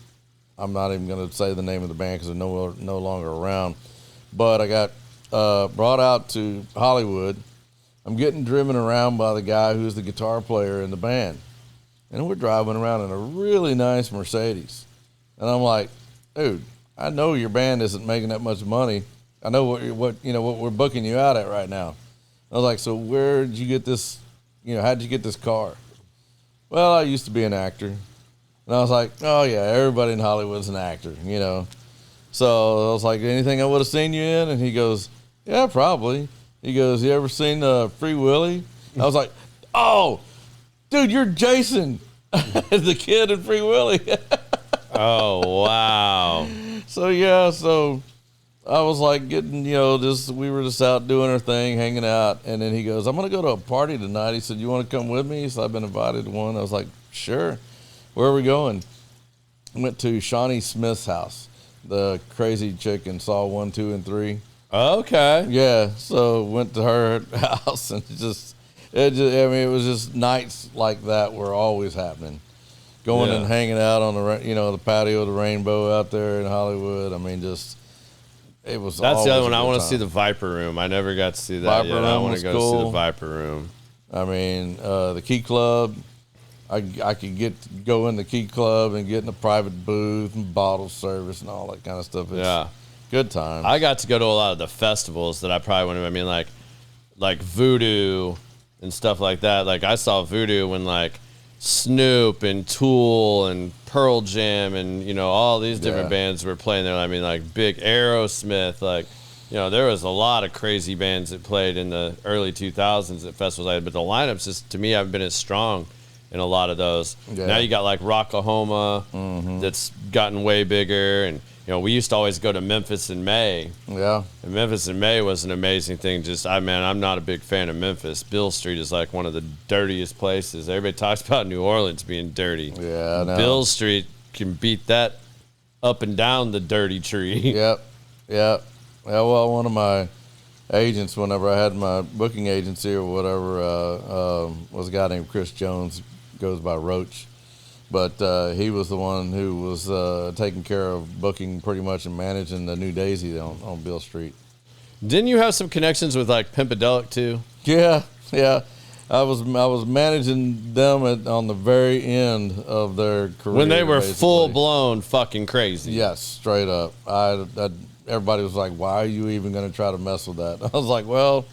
I'm not even going to say the name of the band because they're no longer around. But I got brought out to Hollywood. I'm getting driven around by the guy who's the guitar player in the band. And we're driving around in a really nice Mercedes. And I'm like, dude, I know your band isn't making that much money. I know what we're booking you out at right now. I was like, so where did you get this? How'd you get this car? Well, I used to be an actor. And I was like, oh yeah, everybody in Hollywood's an actor, So I was like, anything I would have seen you in? And he goes, yeah, probably. He goes, you ever seen Free Willy? I was like, oh, dude, you're Jason, the kid in Free Willy. Oh, wow. So I was like getting, we were just out doing our thing, hanging out. And then he goes, I'm going to go to a party tonight. He said, you want to come with me? He said, I've been invited to one. I was like, sure. Where are we going? Went to Shawnee Smith's house, the crazy chick in Saw 1, 2, and 3. Okay. Yeah. So went to her house and it was just nights like that were always happening. Going and hanging out on the patio of the Rainbow out there in Hollywood. It was. That's the other one. I want to time. see the Viper Room. I never got to see that Viper yet. I Room want was to go cool. see the Viper Room. The Key Club. I could go in the Key Club and get in a private booth and bottle service and all that kind of stuff. It's good time. I got to go to a lot of the festivals that I probably wouldn't have. Like Voodoo and stuff like that. Like I saw Voodoo when like Snoop and Tool and Pearl Jam and all these different bands were playing there. Like big Aerosmith, there was a lot of crazy bands that played in the early 2000s at festivals. But the lineups just to me haven't been as strong in a lot of those. Now you got like Rocklahoma that's gotten way bigger, and we used to always go to Memphis in May. Yeah. And Memphis in May was an amazing thing. I'm not a big fan of Memphis. Beale Street is like one of the dirtiest places. Everybody talks about New Orleans being dirty. Yeah, I know. Beale Street can beat that up and down the dirty tree. Yep. Yeah, well, one of my agents, whenever I had my booking agency or whatever, was a guy named Chris Jones, goes by Roach. But he was the one who was taking care of booking pretty much and managing the New Daisy on Beale Street. Didn't you have some connections with like Pimpedelic too? Yeah. I was managing them on the very end of their career. When they were basically. full blown fucking crazy. Yes, straight up. Everybody was like, "Why are you even going to try to mess with that?" I was like, "Well,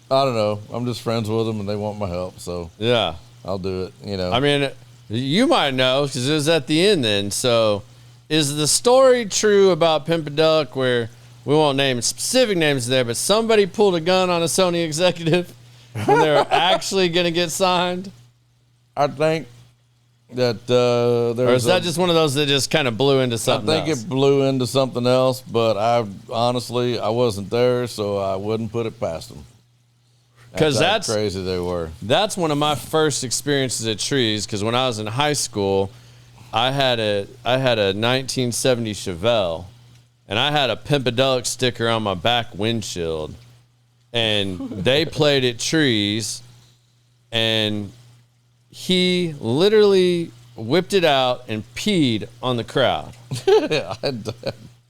I don't know. I'm just friends with them, and they want my help, so Yeah. I'll do it." You know. I mean, you might know because it was at the end then. So, is the story true about Pimpedelic where we won't name specific names there, but somebody pulled a gun on a Sony executive when they were actually going to get signed? I think that there's. Or is that just one of those that just kind of blew into I something think else? it blew into something else, but I wasn't there, so I wouldn't put it past them. 'Cause how that's- crazy they were. That's one of my first experiences at Trees because when I was in high school, I had a 1970 Chevelle, and I had a Pimpedelic sticker on my back windshield, and they played at Trees, and he literally whipped it out and peed on the crowd.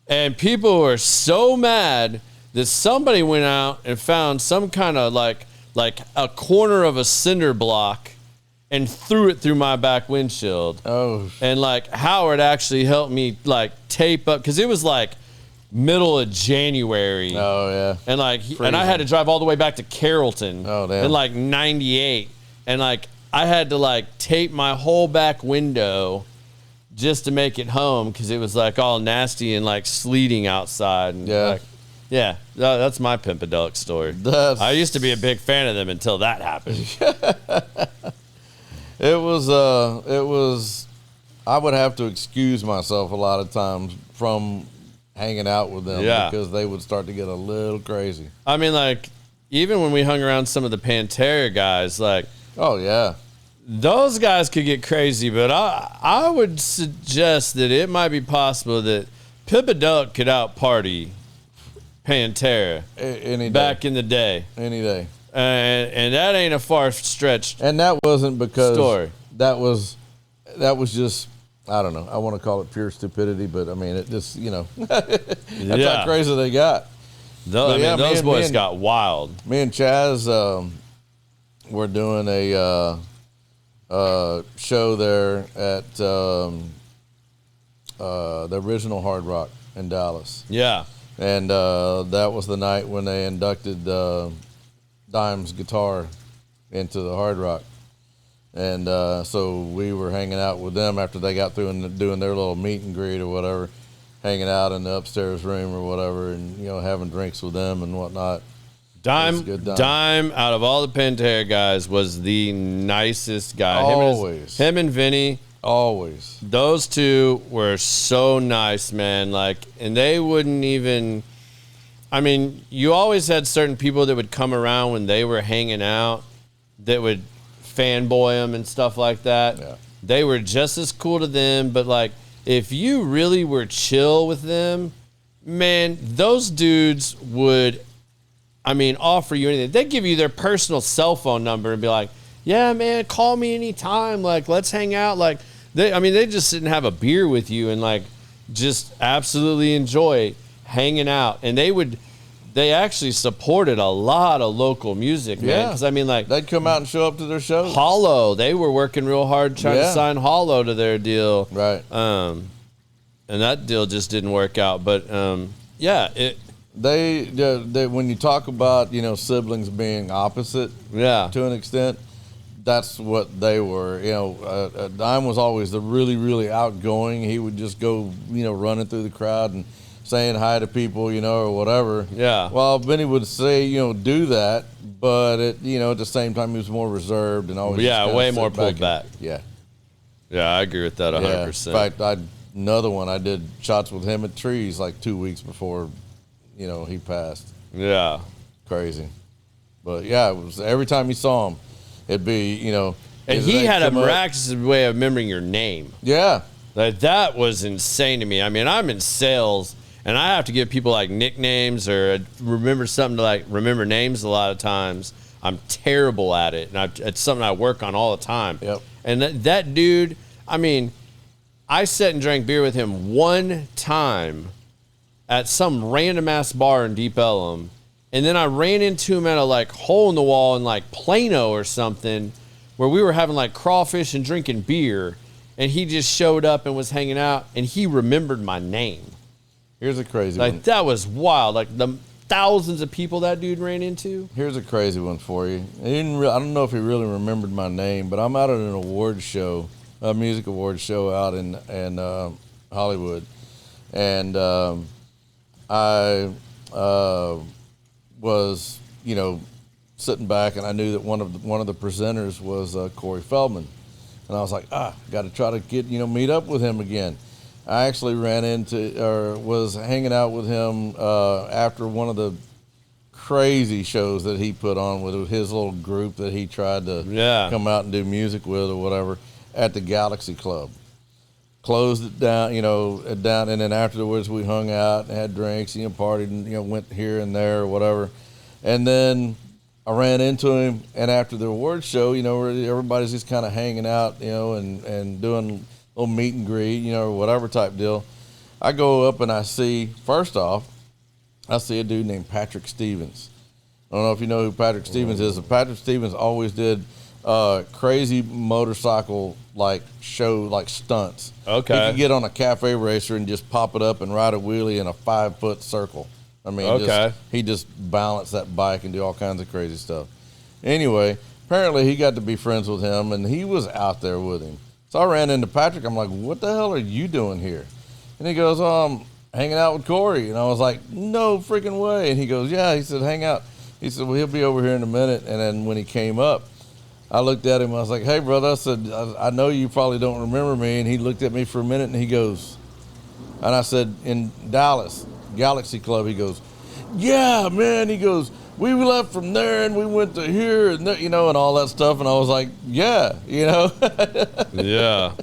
And people were so mad that somebody went out and found some kind of like a corner of a cinder block and threw it through my back windshield. Oh, And like Howard actually helped me like tape up because it was like middle of January. oh yeah. And like, and I had to drive all the way back to Carrollton Oh, damn. in like 98. And like, I had to like tape my whole back window just to make it home because it was like all nasty and like sleeting outside. And Yeah. like, yeah, that's my Pimpedelic story. I used to be a big fan of them until that happened. It was. I would have to excuse myself a lot of times from hanging out with them Yeah. because they would start to get a little crazy. I mean, like, even when we hung around some of the Pantera guys, like, Oh yeah. those guys could get crazy, but I would suggest that it might be possible that Pimpedelic could out-party Pantera Any day. back in the day. Any day. And that ain't a far stretch. And that wasn't because Story. that was just, I don't know. I want to call it pure stupidity, but I mean, it just, that's Yeah. how crazy they got. I mean, yeah, me those and- boys me and- got wild. Me and Chaz were doing a show there at the original Hard Rock in Dallas. Yeah. And that was the night when they inducted Dime's guitar into the Hard Rock. And so we were hanging out with them after they got through and doing their little meet and greet or whatever, hanging out in the upstairs room or whatever, and having drinks with them and whatnot. It was a good time. Dime, out of all the Pantera guys, was the nicest guy. Always. Him and Vinny, Always. those two were so nice, man. Like, and they wouldn't even. I mean, you always had certain people that would come around when they were hanging out that would fanboy them and stuff like that. Yeah. They were just as cool to them, but like, if you really were chill with them, man, those dudes would, I mean, offer you anything. They'd give you their personal cell phone number and be like, yeah, man, call me anytime. Like, let's hang out. Like, they just sit and have a beer with you and like just absolutely enjoy hanging out. And they actually supported a lot of local music, man. Yeah. Because I mean, like, They'd come out and show up to their shows. Hollow, they were working real hard trying to Yeah. sign Hollow to their deal. Right. And that deal just didn't work out. But yeah, They when you talk about siblings being opposite yeah. to an extent, that's what they were. Dime was always the really, really outgoing. He would just go running through the crowd and saying hi to people or whatever. Yeah. Well, Benny would say do that, but at the same time he was more reserved and always Yeah, just kinda way sit more pulled and- back. Yeah. Yeah, I agree with that 100%. In fact, another one. I did shots with him at Trees like 2 weeks before, he passed. Yeah. Crazy. But yeah, it was every time you saw him, it'd be, And his he name had a come up. miraculous way of remembering your name. Yeah. Like, that was insane to me. I mean, I'm in sales, and I have to give people like nicknames or remember something to like remember names a lot of times. I'm terrible at it, and it's something I work on all the time. Yep. And that dude, I mean, I sat and drank beer with him one time at some random ass bar in Deep Ellum, and then I ran into him at a like hole in the wall in like Plano or something, where we were having like crawfish and drinking beer, and he just showed up and was hanging out, and he remembered my name. Here's a crazy Like, one. that was wild. Like, the thousands of people that dude ran into. Here's a crazy one for you. I don't know if he really remembered my name, but I'm out at an award show, a music award show out in Hollywood, and I was sitting back, and I knew that one of the presenters was Corey Feldman, and I was like, got to try to get meet up with him again. I actually was hanging out with him after one of the crazy shows that he put on with his little group that he tried to come out and do music with or whatever at the Galaxy Club. Closed it down, and then afterwards we hung out and had drinks, partied and, went here and there or whatever. And then I ran into him, and after the award show, where everybody's just kind of hanging out, and doing a little meet and greet, or whatever type deal. I go up and I see a dude named Patrick Stevens. I don't know if you know who Patrick Stevens is. But Patrick Stevens always did crazy motorcycle stunts. Okay. He could get on a cafe racer and just pop it up and ride a wheelie in a 5-foot circle. I mean, he just balanced that bike and do all kinds of crazy stuff. Anyway, apparently he got to be friends with him, and he was out there with him. So I ran into Patrick. I'm like, what the hell are you doing here? And he goes, I'm hanging out with Corey. And I was like, no freaking way. And he goes, yeah. He said, hang out. He said, well, he'll be over here in a minute. And then when he came up, I looked at him. I was like, hey, brother. I said, I know you probably don't remember me. And he looked at me for a minute, and he goes, and I said, in Dallas, Galaxy Club, he goes, yeah, man. He goes, we left from there and we went to here and there, and all that stuff. And I was like, yeah, Yeah.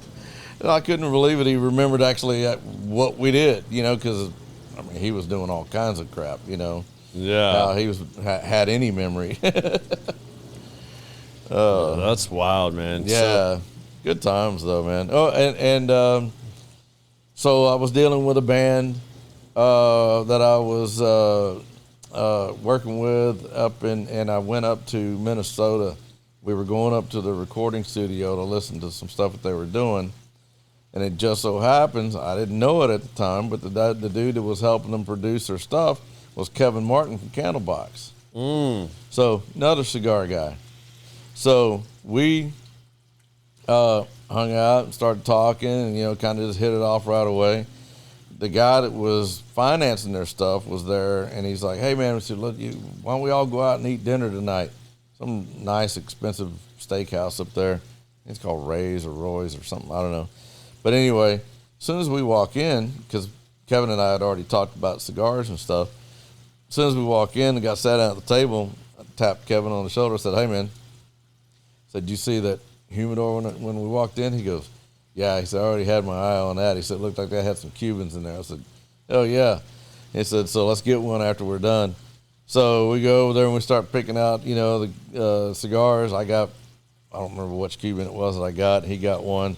I couldn't believe it. He remembered actually what we did, because he was doing all kinds of crap, Yeah. He had any memory. That's wild, man. Yeah, good times though, man. Oh, and so I was dealing with a band that I was working with and I went up to Minnesota. We were going up to the recording studio to listen to some stuff that they were doing, and it just so happens, I didn't know it at the time, but the dude that was helping them produce their stuff was Kevin Martin from Candlebox. So another cigar guy. So we hung out and started talking, and kind of just hit it off right away. The guy that was financing their stuff was there, and he's like, hey, man, we said, look, why don't we all go out and eat dinner tonight? Some nice, expensive steakhouse up there. It's called Ray's or Roy's or something. I don't know. But anyway, as soon as we walk in, because Kevin and I had already talked about cigars and stuff, as soon as we walk in and got sat down at the table, I tapped Kevin on the shoulder and said, hey, man, did you see that humidor when we walked in? He goes, yeah. He said, I already had my eye on that. He said, it looked like they had some Cubans in there. I said, oh, yeah. He said, so let's get one after we're done. So we go over there and we start picking out, the cigars. I don't remember which Cuban it was that I got. He got one,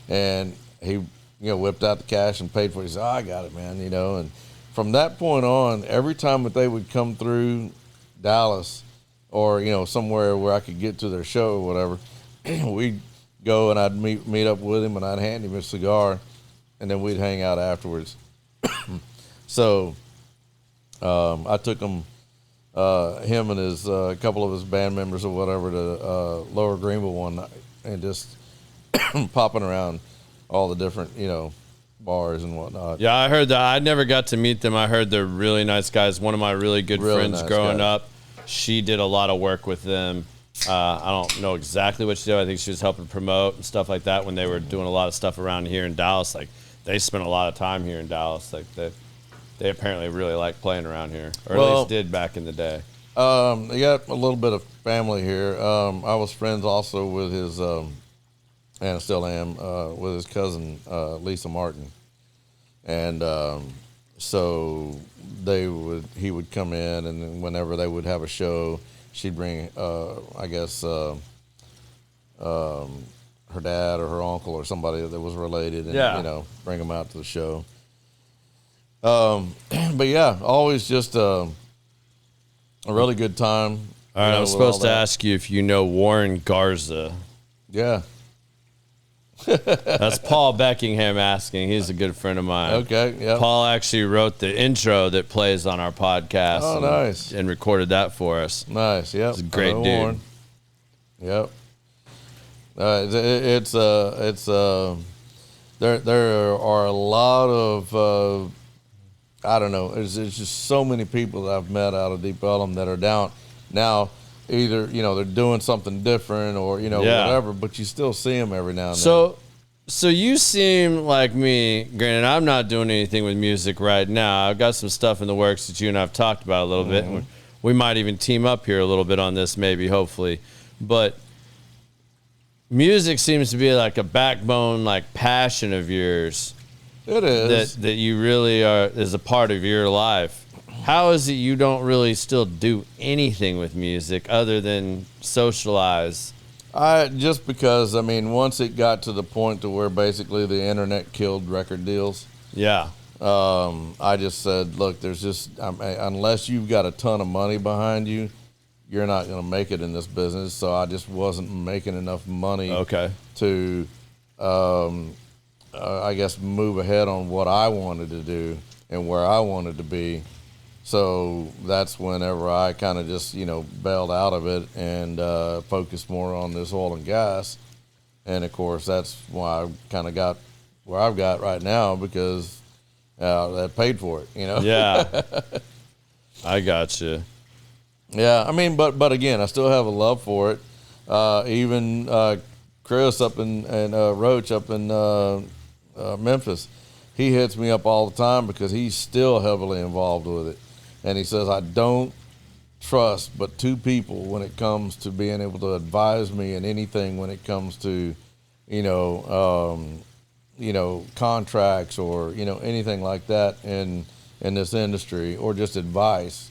and he, whipped out the cash and paid for it. He said, I got it, man, and from that point on, every time that they would come through Dallas or, somewhere where I could get to their show or whatever, we'd go and I'd meet up with him and I'd hand him a cigar, and then we'd hang out afterwards. So I took him and his a couple of his band members or whatever to Lower Greenville one night and just popping around all the different bars and whatnot. Yeah, I heard that. I never got to meet them. I heard they're really nice guys. One of my really good friends nice growing guys. up, she did a lot of work with them. I don't know exactly what she did. I think she was helping promote and stuff like that when they were doing a lot of stuff around here in Dallas. Like, they spent a lot of time here in Dallas. Like they apparently really like playing around here, or at Well, least did back in the day. They got a little bit of family here. I was friends also with his, and I still am, with his cousin Lisa Martin, and so he would come in, and then whenever they would have a show, she'd bring, I guess, her dad or her uncle or somebody that was related, and Yeah. bring them out to the show. But yeah, always just a really good time. All right, I was with all supposed to that. ask you if you know Warren Garza. Yeah. That's Paul Beckingham asking. He's a good friend of mine. Okay. Yeah. Paul actually wrote the intro that plays on our podcast. Oh, nice. And recorded that for us. Nice. Yep. He's a great I know dude. Warren. Yep. There are a lot of I don't know. There's just so many people that I've met out of Deep Ellum that are down now. Either they're doing something different or Yeah. whatever, but you still see them every now and then. So you seem like me. Granted, I'm not doing anything with music right now. I've got some stuff in the works that you and I've talked about a little bit. Mm-hmm. We might even team up here a little bit on this, maybe, hopefully. But music seems to be like a backbone, like passion of yours It is. that you really is a part of your life. How is it you don't really still do anything with music other than socialize? Just because once it got to the point to where basically the internet killed record deals, Yeah. I just said, look, there's just unless you've got a ton of money behind you, you're not going to make it in this business. So I just wasn't making enough money Okay. to, I guess, move ahead on what I wanted to do and where I wanted to be. So that's whenever I kind of just, bailed out of it and focused more on this oil and gas. And, of course, that's why I kind of got where I've got right now because that paid for it, Yeah. I got you. Yeah, but again, I still have a love for it. Even Chris up and Roach up in Memphis, he hits me up all the time because he's still heavily involved with it. And he says, I don't trust but two people when it comes to being able to advise me in anything when it comes to, contracts or, anything like that in this industry or just advice.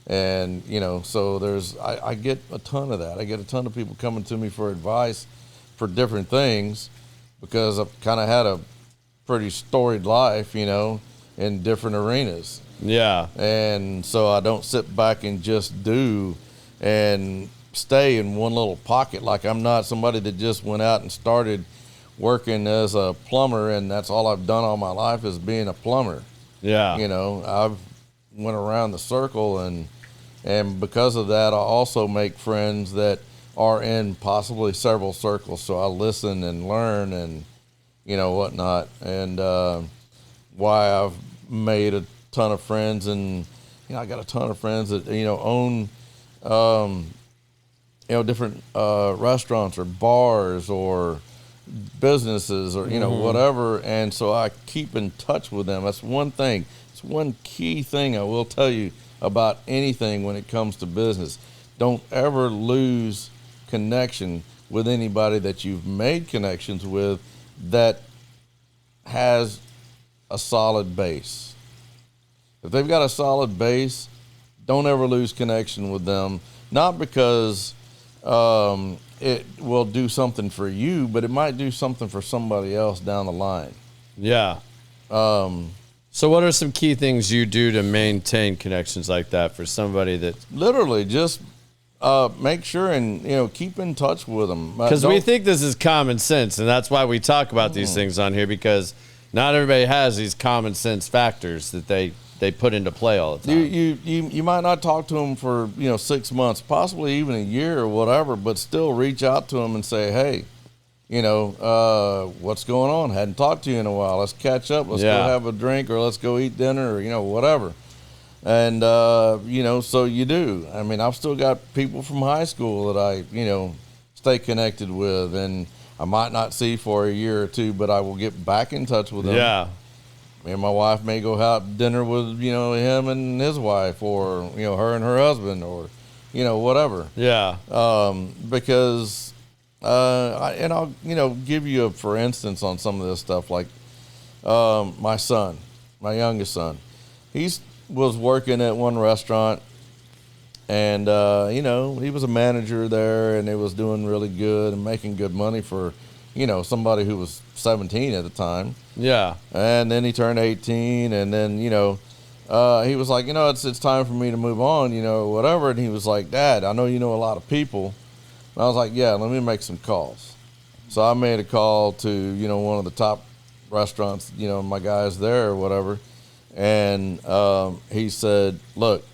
And, so I get a ton of that. I get a ton of people coming to me for advice for different things because I've kind of had a pretty storied life, in different arenas. Yeah. And so I don't sit back and just do and stay in one little pocket. Like I'm not somebody that just went out and started working as a plumber and that's all I've done all my life is being a plumber. Yeah. I've went around the circle and because of that, I also make friends that are in possibly several circles. So I listen and learn and, whatnot. And why I've made a ton of friends and, I got a ton of friends that, own, different restaurants or bars or businesses or, whatever. And so I keep in touch with them. That's one thing. It's one key thing I will tell you about anything when it comes to business. Don't ever lose connection with anybody that you've made connections with that has a solid base. If they've got a solid base, don't ever lose connection with them. Not because it will do something for you, but it might do something for somebody else down the line. Yeah. So what are some key things you do to maintain connections like that for somebody that... Literally, just make sure and, keep in touch with them. Because we think this is common sense, and that's why we talk about these things on here, because not everybody has these common sense factors that they put into play all the time. You might not talk to them for 6 months, possibly even a year or whatever, but still reach out to them and say, hey, what's going on? Hadn't talked to you in a while. Let's catch up. Let's go have a drink or let's go eat dinner or whatever. And so you do. I've still got people from high school that I stay connected with, and I might not see for a year or two, but I will get back in touch with them. Yeah. Me and my wife may go out to dinner with, him and his wife, or, her and her husband, or, whatever. Yeah. Because, I'll, give you for instance on some of this stuff, like my son, my youngest son, was working at one restaurant, and, he was a manager there, and it was doing really good and making good money for, somebody who was 17 at the time. Yeah. And then he turned 18, and then, he was like, it's time for me to move on, whatever. And he was like, Dad, I know you know a lot of people. And I was like, yeah, let me make some calls. So I made a call to, one of the top restaurants, my guys there or whatever. And he said, look,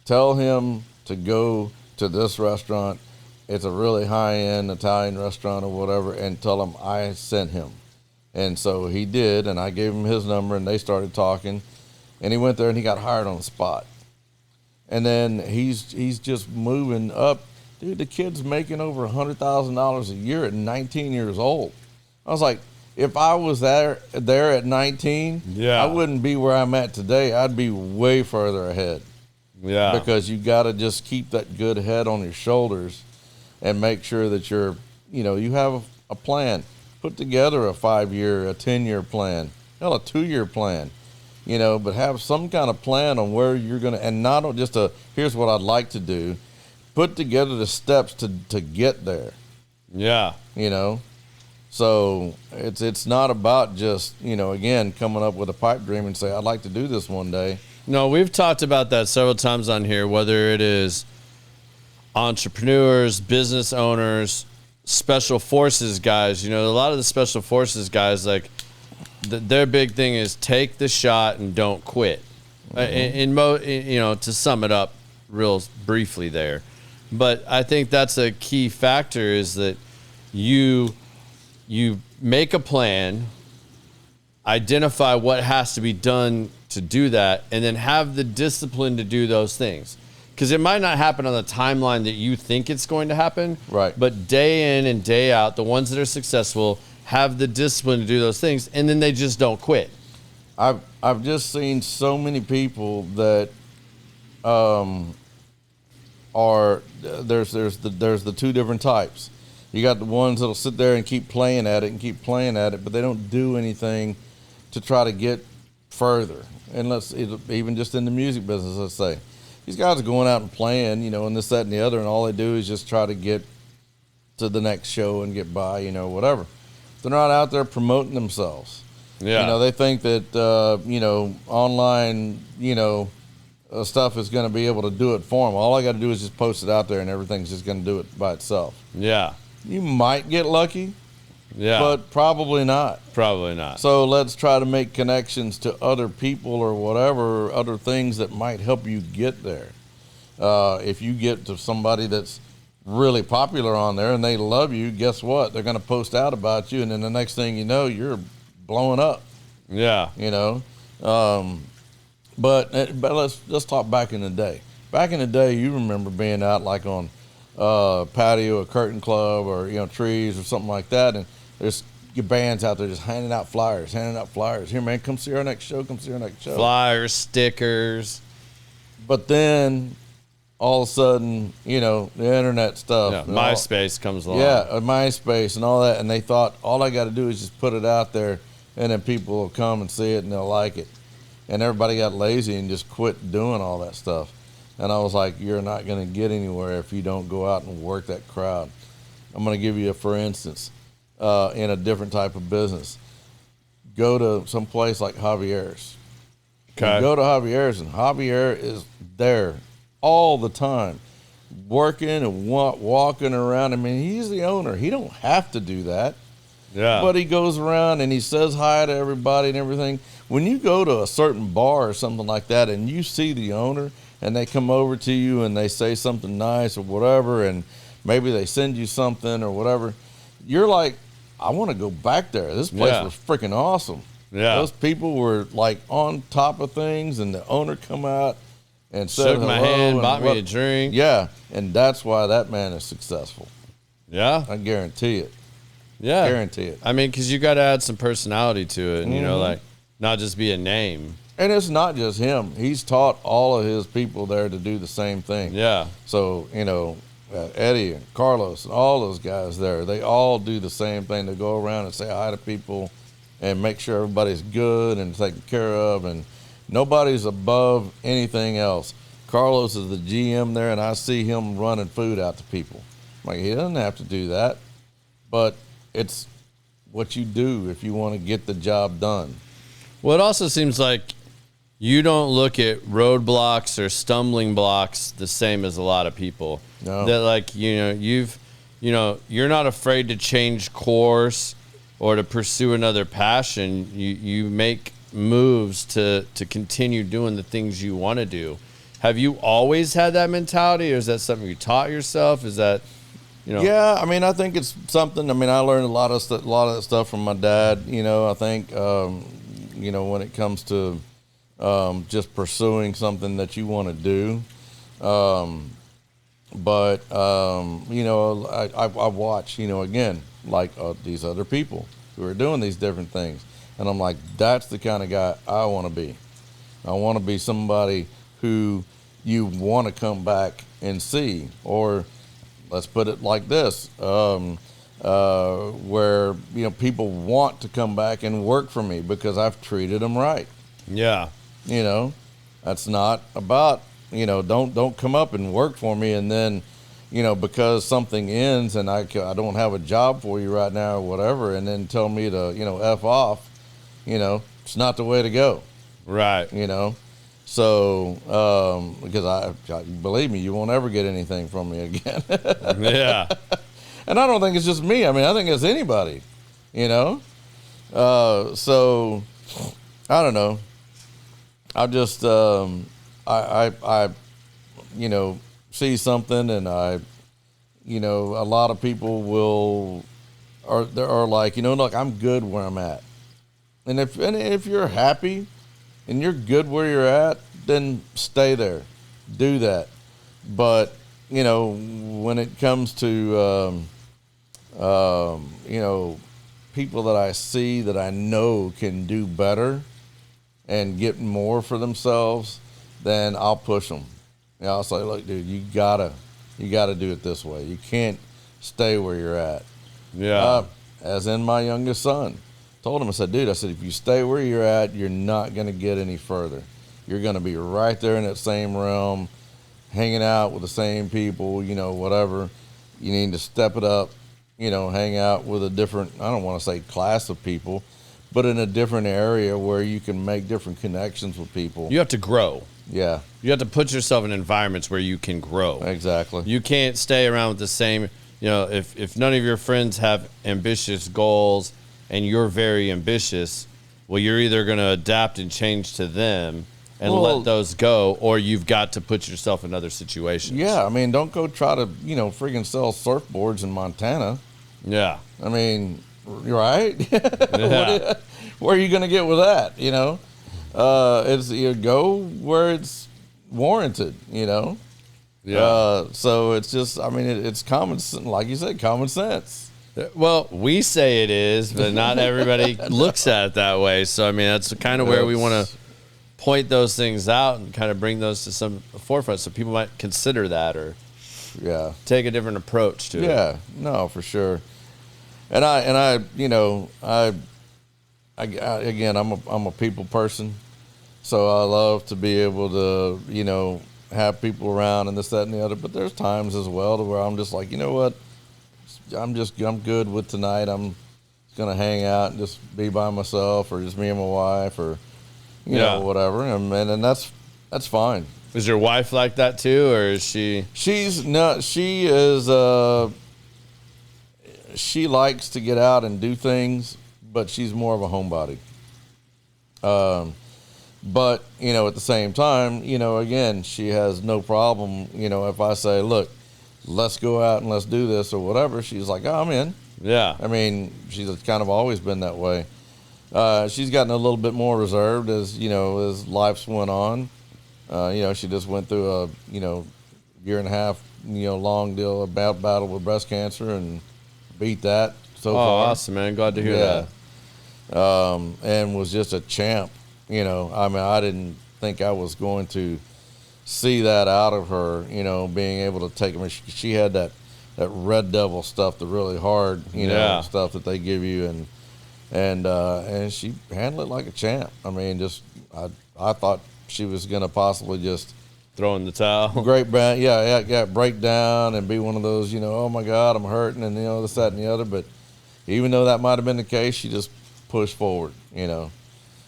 tell him to go to this restaurant. It's a really high-end Italian restaurant or whatever, and tell him I sent him. And so he did, and I gave him his number, and they started talking. And he went there, and he got hired on the spot. And then he's just moving up. Dude, the kid's making over $100,000 a year at 19 years old. I was like, if I was there at 19, yeah, I wouldn't be where I'm at today. I'd be way further ahead. Yeah. Because you got to just keep that good head on your shoulders and make sure that you have a plan. Put together a 5-year, a 10-year plan, hell, a 2-year plan, but have some kind of plan on where you're going to, and not just here's what I'd like to do. Put together the steps to get there. Yeah. So it's not about just, again, coming up with a pipe dream and say, I'd like to do this one day. No, we've talked about that several times on here, whether it is entrepreneurs, business owners, special forces guys. A lot of the special forces guys, like their big thing is take the shot and don't quit. To sum it up real briefly there. But I think that's a key factor, is that you make a plan, identify what has to be done to do that, and then have the discipline to do those things. Because it might not happen on the timeline that you think it's going to happen. Right. But day in and day out, the ones that are successful have the discipline to do those things, and then they just don't quit. I've just seen so many people that there's the two different types. You got the ones that'll sit there and keep playing at it, but they don't do anything to try to get further. And even just in the music business, let's say, these guys are going out and playing, and this, that, and the other, and all they do is just try to get to the next show and get by, whatever. They're not out there promoting themselves. Yeah. They think that online, stuff is going to be able to do it for them. All I got to do is just post it out there, and everything's just going to do it by itself. Yeah. You might get lucky, Yeah. but probably not. Probably not. So let's try to make connections to other people or whatever, other things that might help you get there. If you get to somebody that's really popular on there and they love you, guess what? They're going to post out about you, and then the next thing you know, you're blowing up. Yeah. But let's talk back in the day. Back in the day, you remember being out like on patio, a curtain club, or trees or something like that, and there's your bands out there just handing out flyers. Here, man, come see our next show. Flyers, stickers. But then all of a sudden, the internet stuff. Yeah, MySpace comes along. Yeah, MySpace and all that, and they thought all I got to do is just put it out there, and then people will come and see it and they'll like it. And everybody got lazy and just quit doing all that stuff. And I was like, you're not going to get anywhere if you don't go out and work that crowd. I'm going to give you for instance, in a different type of business. Go to some place like Javier's. Okay. Go to Javier's, and Javier is there all the time, working and walking around. I mean, he's the owner. He don't have to do that. Yeah. But he goes around and he says hi to everybody and everything. When you go to a certain bar or something like that and you see the owner and they come over to you and they say something nice or whatever, and maybe they send you something or whatever, you're like, I want to go back there. This place was freaking awesome. Yeah. Those people were like on top of things, and the owner come out and said Shook my hello hand, and bought me a drink. Yeah, and that's why that man is successful. Yeah. I guarantee it. Yeah. Guarantee it. I mean, because you got to add some personality to it, and, Mm-hmm. like, not just be a name. And it's not just him. He's taught all of his people there to do the same thing. Yeah. So, Eddie and Carlos and all those guys there, they all do the same thing. They go around and say hi to people and make sure everybody's good and taken care of, and nobody's above anything else. Carlos is the GM there, and I see him running food out to people. I'm like, he doesn't have to do that, but it's what you do if you want to get the job done. Well, it also seems like you don't look at roadblocks or stumbling blocks the same as a lot of people. No. That, like, you're not afraid to change course or to pursue another passion. You make moves to continue doing the things you want to do. Have you always had that mentality, or is that something you taught yourself? Is that, Yeah, I mean, I think it's something. I mean, I learned a lot of that stuff from my dad. I think when it comes to just pursuing something that you want to do. I watch, again, like these other people who are doing these different things. And I'm like, that's the kind of guy I want to be. I want to be somebody who you want to come back and see. Or let's put it like this, where, people want to come back and work for me because I've treated them right. yeah. That's not about, don't come up and work for me and then, because something ends and I don't have a job for you right now or whatever, and then tell me to, F off, it's not the way to go, Right. So, because I believe me, you won't ever get anything from me again. Yeah. And I don't think it's just me. I mean, I think it's anybody, so I don't know. I just, I see something, and a lot of people are like, look, I'm good where I'm at. And if you're happy and you're good where you're at, then stay there, do that. But, when it comes to, people that I see that I know can do better and get more for themselves, then I'll push them. I'll say, look, dude, you gotta do it this way. You can't stay where you're at. Yeah. As in my youngest son, told him, I said, dude, if you stay where you're at, you're not gonna get any further. You're gonna be right there in that same realm, hanging out with the same people, whatever. You need to step it up, hang out with a different, I don't want to say class of people, but in a different area where you can make different connections with people. You have to grow. Yeah, You have to put yourself in environments where you can grow. exactly. You can't stay around with the same, if none of your friends have ambitious goals and you're very ambitious, well, you're either going to adapt and change to them and let those go, or you've got to put yourself in other situations. Yeah, I mean, don't go try to, freaking sell surfboards in Montana. Yeah. I mean, right? Yeah. Where are you going to get with that, It's go where it's warranted, Yeah. So it's just, I mean, it's common, like you said, common sense. Well, we say it is, but not everybody looks at it that way. So, I mean, that's kind of where we want to point those things out and kind of bring those to some forefront so people might consider that or take a different approach to it. Yeah, no, for sure. And again, I'm a people person, so I love to be able to, have people around and this, that, and the other. But there's times as well to where I'm just like, you know what, I'm good with tonight. I'm gonna hang out and just be by myself, or just me and my wife, or you know, whatever. And that's fine. Is your wife like that too, or is she? She is. She likes to get out and do things, but she's more of a homebody. But, at the same time, again, she has no problem, if I say, look, let's go out and let's do this or whatever, she's like, oh, I'm in. Yeah. I mean, she's kind of always been that way. She's gotten a little bit more reserved as life's went on. She just went through a, year and a half, long deal about battle with breast cancer and beat that. so Oh, far. awesome, man. Glad to hear Yeah. that. And was just a champ. You know, I mean, I didn't think I was going to see that out of her. You know, being able to take. I mean, she had that Red Devil stuff, the really hard, Yeah. stuff that they give you, and she handled it like a champ. I mean, just I thought she was going to possibly just Throwing the towel. great band, yeah, break down and be one of those, oh my God, I'm hurting, and this, that, and the other. But even though that might have been the case, she just pushed forward,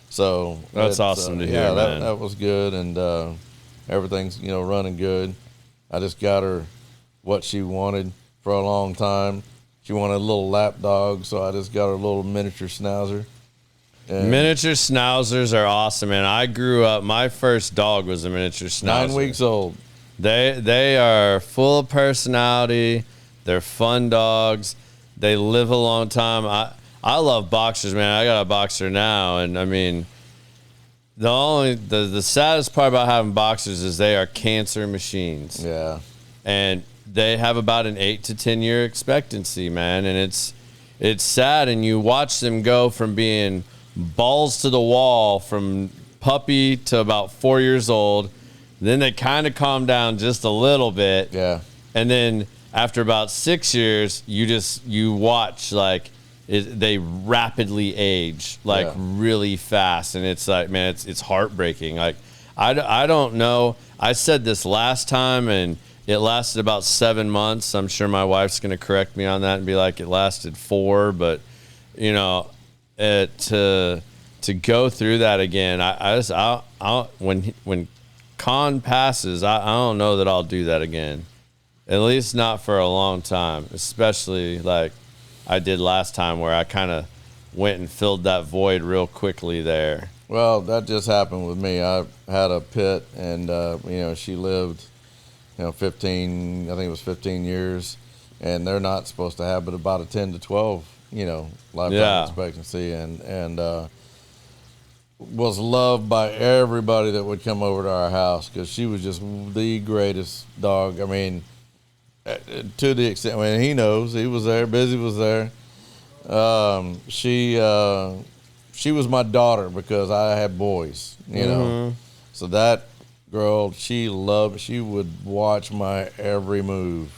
So That's it's, awesome to hear, yeah, man. that was good, and everything's running good. I just got her what she wanted for a long time. She wanted a little lap dog, so I just got her a little miniature schnauzer. And Miniature schnauzers are awesome, man. I grew up. My first dog was a miniature schnauzer. 9 weeks old. They are full of personality. They're fun dogs. They live a long time. I love boxers, man. I got a boxer now, and I mean, the saddest part about having boxers is they are cancer machines. Yeah. And they have about an 8 to 10 year expectancy, man, and it's sad. And you watch them go from being balls to the wall from puppy to about 4 years old. Then they kind of calm down just a little bit. Yeah. And then after about 6 years, you watch they rapidly age really fast. And it's like, man, it's heartbreaking. Like, I don't know. I said this last time, and it lasted about 7 months. I'm sure my wife's going to correct me on that and be like, it lasted 4, but to go through that again, when Con passes, I don't know that I'll do that again. At least not for a long time, especially like I did last time, where I kind of went and filled that void real quickly there. Well, that just happened with me. I had a pit, and she lived, 15. I think it was 15 years, and they're not supposed to have but about a 10 to 12, lifetime expectancy, and was loved by everybody that would come over to our house because she was just the greatest dog. I mean, to the extent, he knows, he was there, Busy was there. She was my daughter because I had boys, So that girl, she would watch my every move.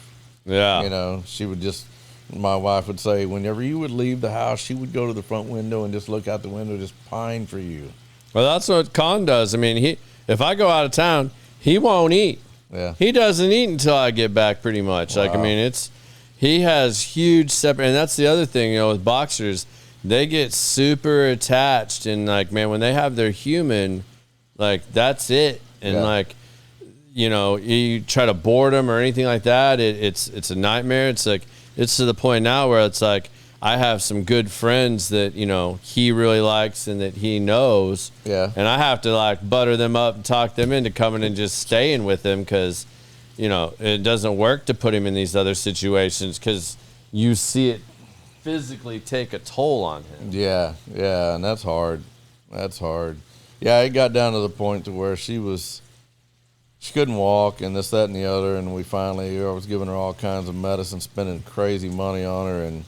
Yeah. She would just, my wife would say, whenever you would leave the house, she would go to the front window and just look out the window, just pine for you. Well, that's what Con does. I mean, if I go out of town, he won't eat. Yeah. He doesn't eat until I get back, pretty much. Wow. Like, I mean, he has huge separate, and that's the other thing, with boxers, they get super attached, and like, man, when they have their human, like, that's it. And like, you try to board them or anything like that, it's a nightmare. It's like, it's to the point now where it's like, I have some good friends that, he really likes and that he knows. Yeah. And I have to like butter them up and talk them into coming and just staying with him because, it doesn't work to put him in these other situations because you see it physically take a toll on him. Yeah, and that's hard. Yeah, it got down to the point to where she couldn't walk and this, that, and the other, and we finally, I was giving her all kinds of medicine, spending crazy money on her, and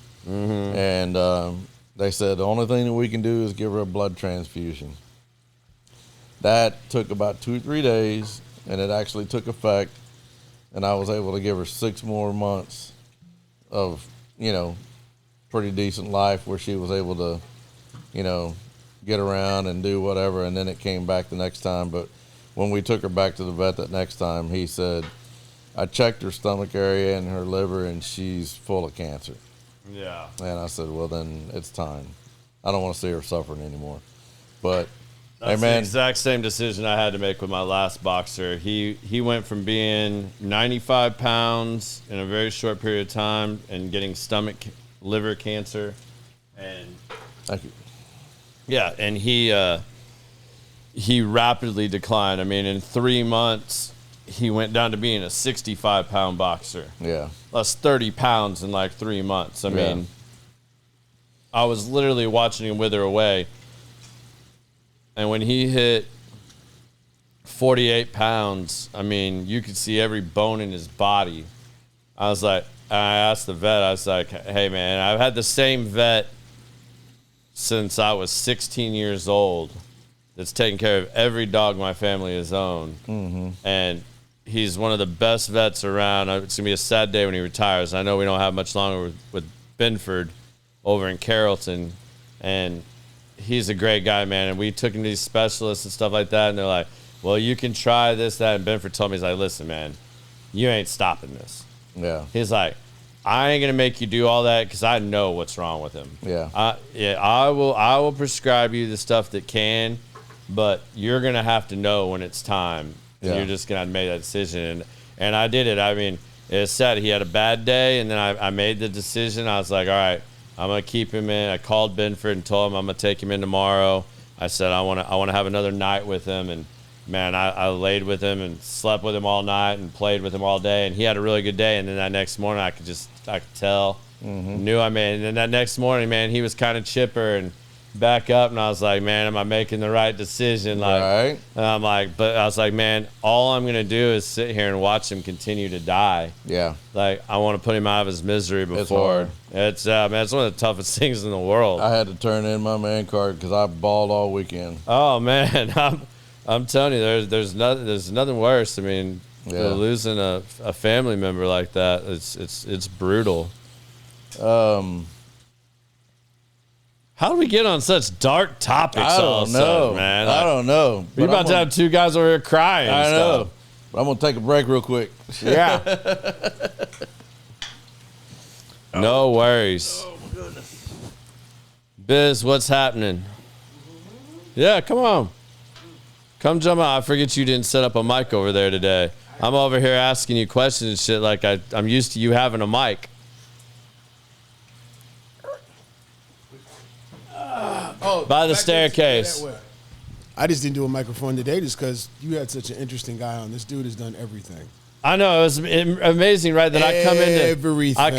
they said the only thing that we can do is give her a blood transfusion. That took about 2 or 3 days, and it actually took effect, and I was able to give her 6 more months of, pretty decent life where she was able to, get around and do whatever, and then it came back the next time. But when we took her back to the vet that next time, he said, I checked her stomach area and her liver, and she's full of cancer. Yeah. And I said, well, then it's time. I don't want to see her suffering anymore. But, That's hey, man. the exact same decision I had to make with my last boxer. He went from being 95 pounds in a very short period of time and getting liver cancer. And Thank you. yeah, and he rapidly declined. I mean, in 3 months, he went down to being a 65-pound boxer. Yeah. Lost 30 pounds in like 3 months. I mean, I was literally watching him wither away. And when he hit 48 pounds, I mean, you could see every bone in his body. I was like, I asked the vet, I was like, hey, man, I've had the same vet since I was 16 years old that's taken care of every dog my family has owned. Mm-hmm. And he's one of the best vets around. It's going to be a sad day when he retires. I know we don't have much longer with Benford over in Carrollton. And he's a great guy, man. And we took him to these specialists and stuff like that. And they're like, well, you can try this, that. And Benford told me, he's like, listen, man, you ain't stopping this. Yeah. He's like, I ain't going to make you do all that because I know what's wrong with him. Yeah. I will prescribe you the stuff that can, but you're going to have to know when it's time. And Yeah. you're just going to make that decision. And I did it. I mean, it's sad. He had a bad day, and then I made the decision. I was like, all right, I'm going to keep him in. I called Benford and told him I'm going to take him in tomorrow. I said I want to have another night with him. And, man, I laid with him and slept with him all night and played with him all day. And he had a really good day. And then that next morning, I could tell, knew I made. And then that next morning, man, he was kind of chipper and back up. And I was like, man, am I making the right decision? Like, Right. And I'm like, but I was like, man, all I'm going to do is sit here and watch him continue to die. Yeah. Like, I want to put him out of his misery before. It's hard. It's man, it's one of the toughest things in the world. I had to turn in my man card because I balled all weekend. Oh, man, I'm telling you, there's nothing worse. I mean, Yeah. losing a family member like that, it's brutal. How do we get on such dark topics I all of don't a know, sudden, man? I don't know. We're But about I'm to have two guys over here crying. I and know. stuff. But I'm gonna take a break real quick. Yeah. No worries. Oh, my goodness. Biz, what's happening? Yeah, come on. Come jump out. I forget you didn't set up a mic over there today. I'm over here asking you questions and shit like I'm used to you having a mic. By the back staircase. that way. I just didn't do a microphone today just because you had such an interesting guy on. This dude has done everything. I know, it was amazing, right? That I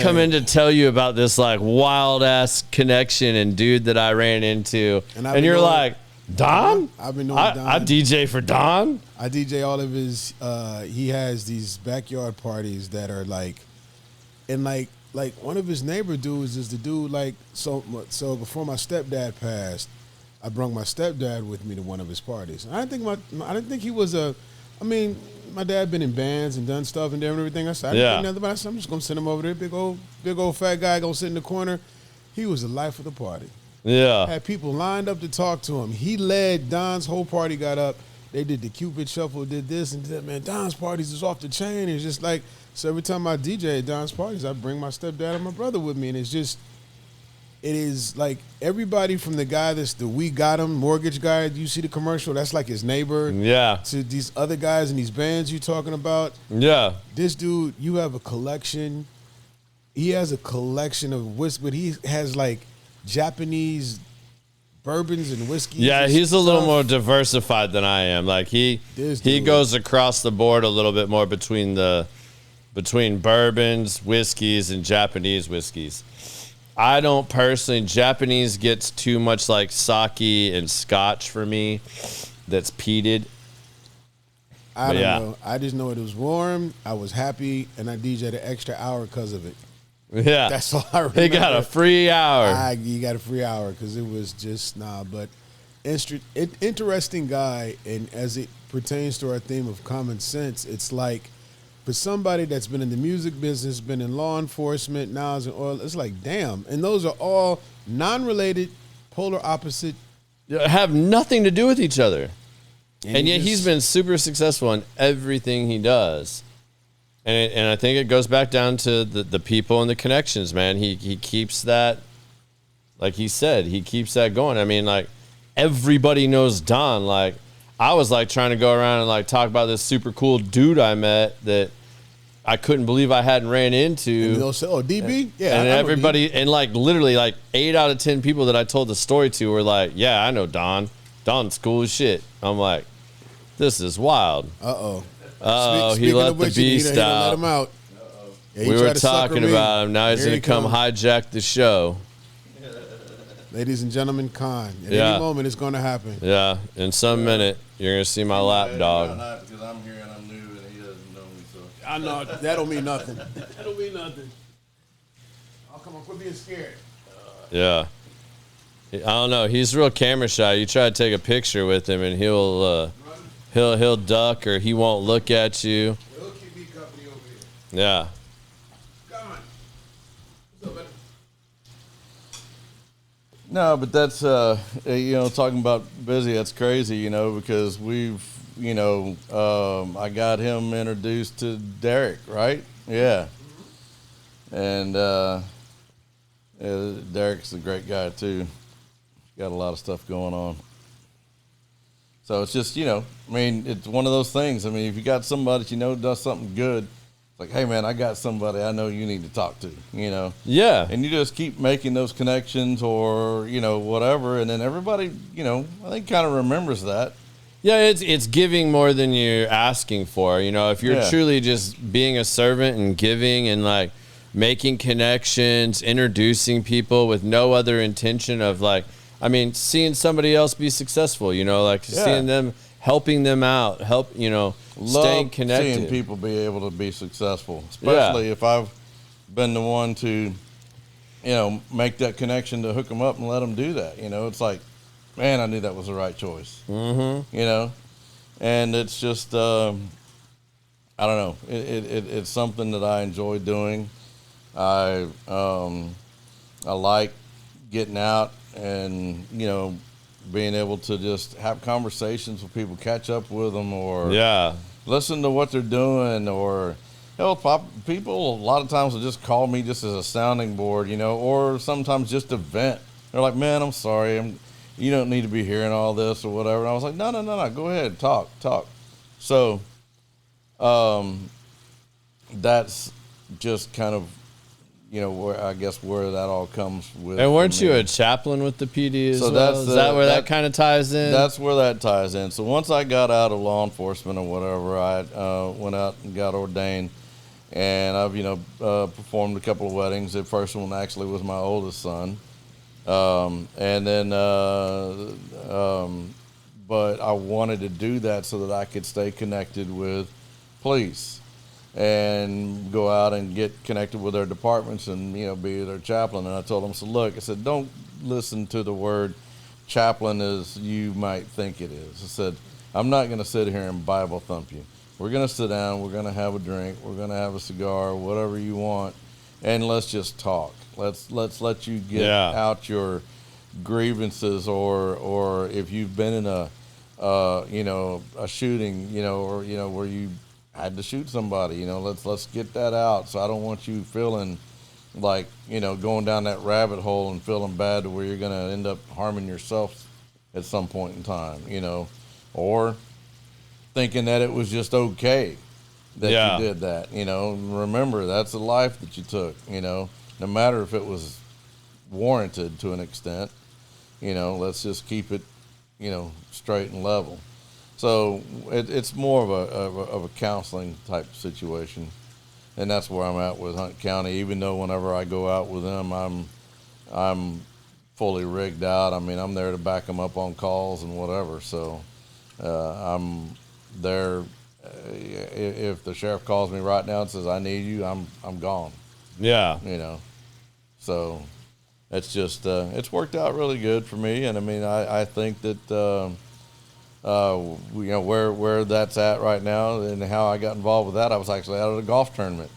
come in to tell you about this like wild ass connection and dude that I ran into, and you're like, Don? I've been knowing Don. I DJ for Don. I DJ all of his. He has these backyard parties that are like, and like one of his neighbor dudes is the dude like so before my stepdad passed, I brought my stepdad with me to one of his parties. And I didn't think he was a. I mean, my dad been in bands and done stuff and everything. I said, I didn't think nothing about it. I said, I'm just gonna send him over there. Big old fat guy gonna sit in the corner. He was the life of the party. Yeah. Had people lined up to talk to him. He led Don's whole party. Got up. They did the Cupid Shuffle. Did this and did that. Man, Don's parties is off the chain. It's just like so. Every time I DJ at Don's parties, I bring my stepdad and my brother with me, and it is like everybody from the guy that's the We Got Him mortgage guy. You see the commercial? That's like his neighbor. Yeah. To these other guys in these bands you talking about. Yeah. This dude, you have a collection. He has a collection of whiskey, but he has like Japanese bourbons and whiskeys. Yeah, and he's a little stuff. more diversified than I am. Like he This dude. goes across the board a little bit more between bourbons, whiskeys, and Japanese whiskeys. I don't personally. Japanese gets too much like sake and scotch for me. That's peated. I But don't yeah. know. I just know it was warm. I was happy, and I DJ'd an extra hour because of it. Yeah, That's all I remember. He got a free hour. You got a free hour because it was just but interesting guy, and as it pertains to our theme of common sense, it's like for somebody that's been in the music business, been in law enforcement, now is in oil, it's like damn, and those are all non-related, polar opposite. Have nothing to do with each other. And yet he he's just- been super successful in everything he does. And I think it goes back down to the people and the connections, man. He keeps that, like he said, he keeps that going. I mean, like, everybody knows Don. Like, I was, like, trying to go around and, like, talk about this super cool dude I met that I couldn't believe I hadn't ran into. And they'll say, "Oh, DB, yeah." And I know everybody, and, like, literally, like, 8 out of 10 people that I told the story to were like, yeah, I know Don. Don's cool as shit. I'm like, this is wild. Uh-oh. Oh, he Speaking let of the which, he beast done let out. him out. Yeah, he We tried were to sucker talking me. about him. Now he's Here going to come comes. hijack the show. Ladies and gentlemen, Khan. At Yeah. any moment, it's going to happen. Yeah, in some minute, you're going to see my lap dog. Because I'm here and I'm new and he doesn't know me. So I know that don't mean nothing. That don't mean nothing. come on, quit being scared. Yeah. I don't know. He's real camera shy. You try to take a picture with him, and he'll duck, or he won't look at you. He'll keep me company over here. Yeah. Come on. What's up, man? No, but that's talking about busy. That's crazy, because we've I got him introduced to Derek, right? Yeah, and Derek's a great guy too. Got a lot of stuff going on. So it's just it's one of those things. I mean, if you got somebody that does something good, it's like, hey man, I got somebody I know you need to talk to. Yeah. And you just keep making those connections or, whatever. And then everybody, I think kind of remembers that. Yeah, it's giving more than you're asking for. If you're truly just being a servant and giving and like making connections, introducing people with no other intention of seeing somebody else be successful, seeing them, helping them out, staying connected. Seeing people be able to be successful, especially if I've been the one to, make that connection to hook them up and let them do that. It's like, man, I knew that was the right choice. Mm-hmm. And it's just, I don't know. It's something that I enjoy doing. I like getting out and, being able to just have conversations with people, catch up with them, or listen to what they're doing, or people a lot of times will just call me just as a sounding board, or sometimes just a vent. They're like, man, I'm sorry, you don't need to be hearing all this or whatever. And I was like, no, go ahead, talk. So, that's just kind of, where that all comes with. And weren't you a chaplain with the PD as well? Is that where that kind of ties in? That's where that ties in. So once I got out of law enforcement or whatever, I went out and got ordained. And I've, performed a couple of weddings. The first one actually was my oldest son. And then, but I wanted to do that so that I could stay connected with police and go out and get connected with their departments and, be their chaplain. And I told them, so look, I said, don't listen to the word chaplain as you might think it is. I said, I'm not going to sit here and Bible thump you. We're going to sit down, we're going to have a drink, we're going to have a cigar, whatever you want, and let's just talk. Let's let you get out your grievances, or if you've been in a shooting, or where you had to shoot somebody, let's get that out. So I don't want you feeling like, going down that rabbit hole and feeling bad to where you're going to end up harming yourself at some point in time, or thinking that it was just okay that you did that, remember that's a life that you took, no matter if it was warranted to an extent, let's just keep it, straight and level. So it's more of a counseling type situation, and that's where I'm at with Hunt County. Even though whenever I go out with them, I'm fully rigged out. I mean, I'm there to back them up on calls and whatever. So I'm there. If the sheriff calls me right now and says I need you, I'm gone. Yeah. So it's just it's worked out really good for me, and I mean I think that. Where that's at right now and how I got involved with that. I was actually out at a golf tournament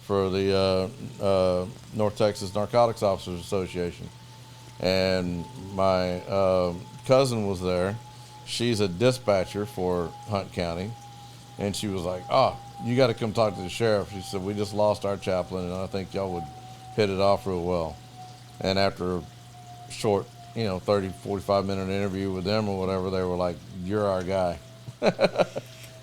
for the North Texas Narcotics Officers Association. And my cousin was there. She's a dispatcher for Hunt County. And she was like, oh, you got to come talk to the sheriff. She said, we just lost our chaplain, and I think y'all would hit it off real well. And after a short 30, 45-minute interview with them or whatever, they were like, you're our guy.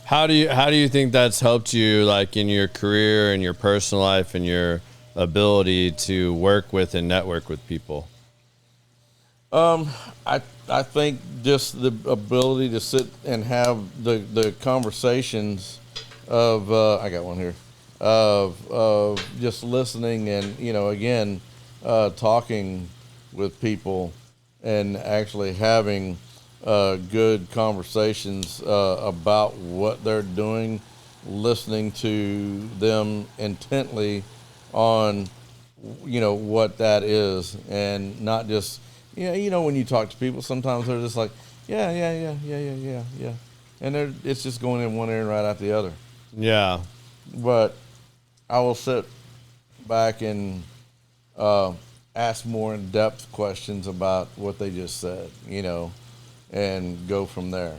How do you think that's helped you, like, in your career and your personal life and your ability to work with and network with people? I think just the ability to sit and have the conversations of I got one here of just listening and again talking with people and actually having good conversations about what they're doing, listening to them intently on what that is, and not just, when you talk to people, sometimes they're just like, yeah. And it's just going in one ear and right out the other. Yeah. But I will sit back and ask more in-depth questions about what they just said, and go from there.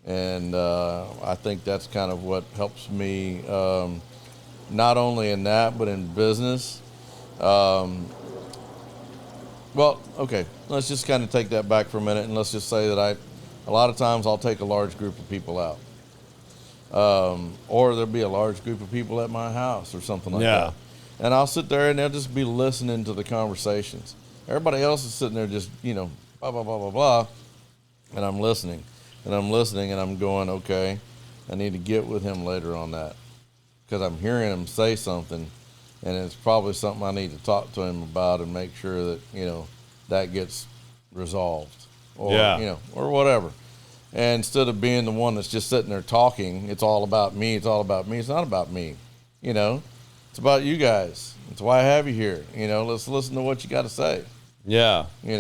And I think that's kind of what helps me, not only in that, but in business. Well, okay, let's just kind of take that back for a minute, and let's just say that a lot of times I'll take a large group of people out. Or there'll be a large group of people at my house or something like that. And I'll sit there and they'll just be listening to the conversations. Everybody else is sitting there just, blah, blah, blah, blah, blah. And I'm listening. And I'm going, okay, I need to get with him later on that. Because I'm hearing him say something, and it's probably something I need to talk to him about and make sure that, that gets resolved. Or, or whatever. And instead of being the one that's just sitting there talking, it's all about me. It's not about me. It's about you guys. It's why I have you here. Let's listen to what you got to say. Yeah. I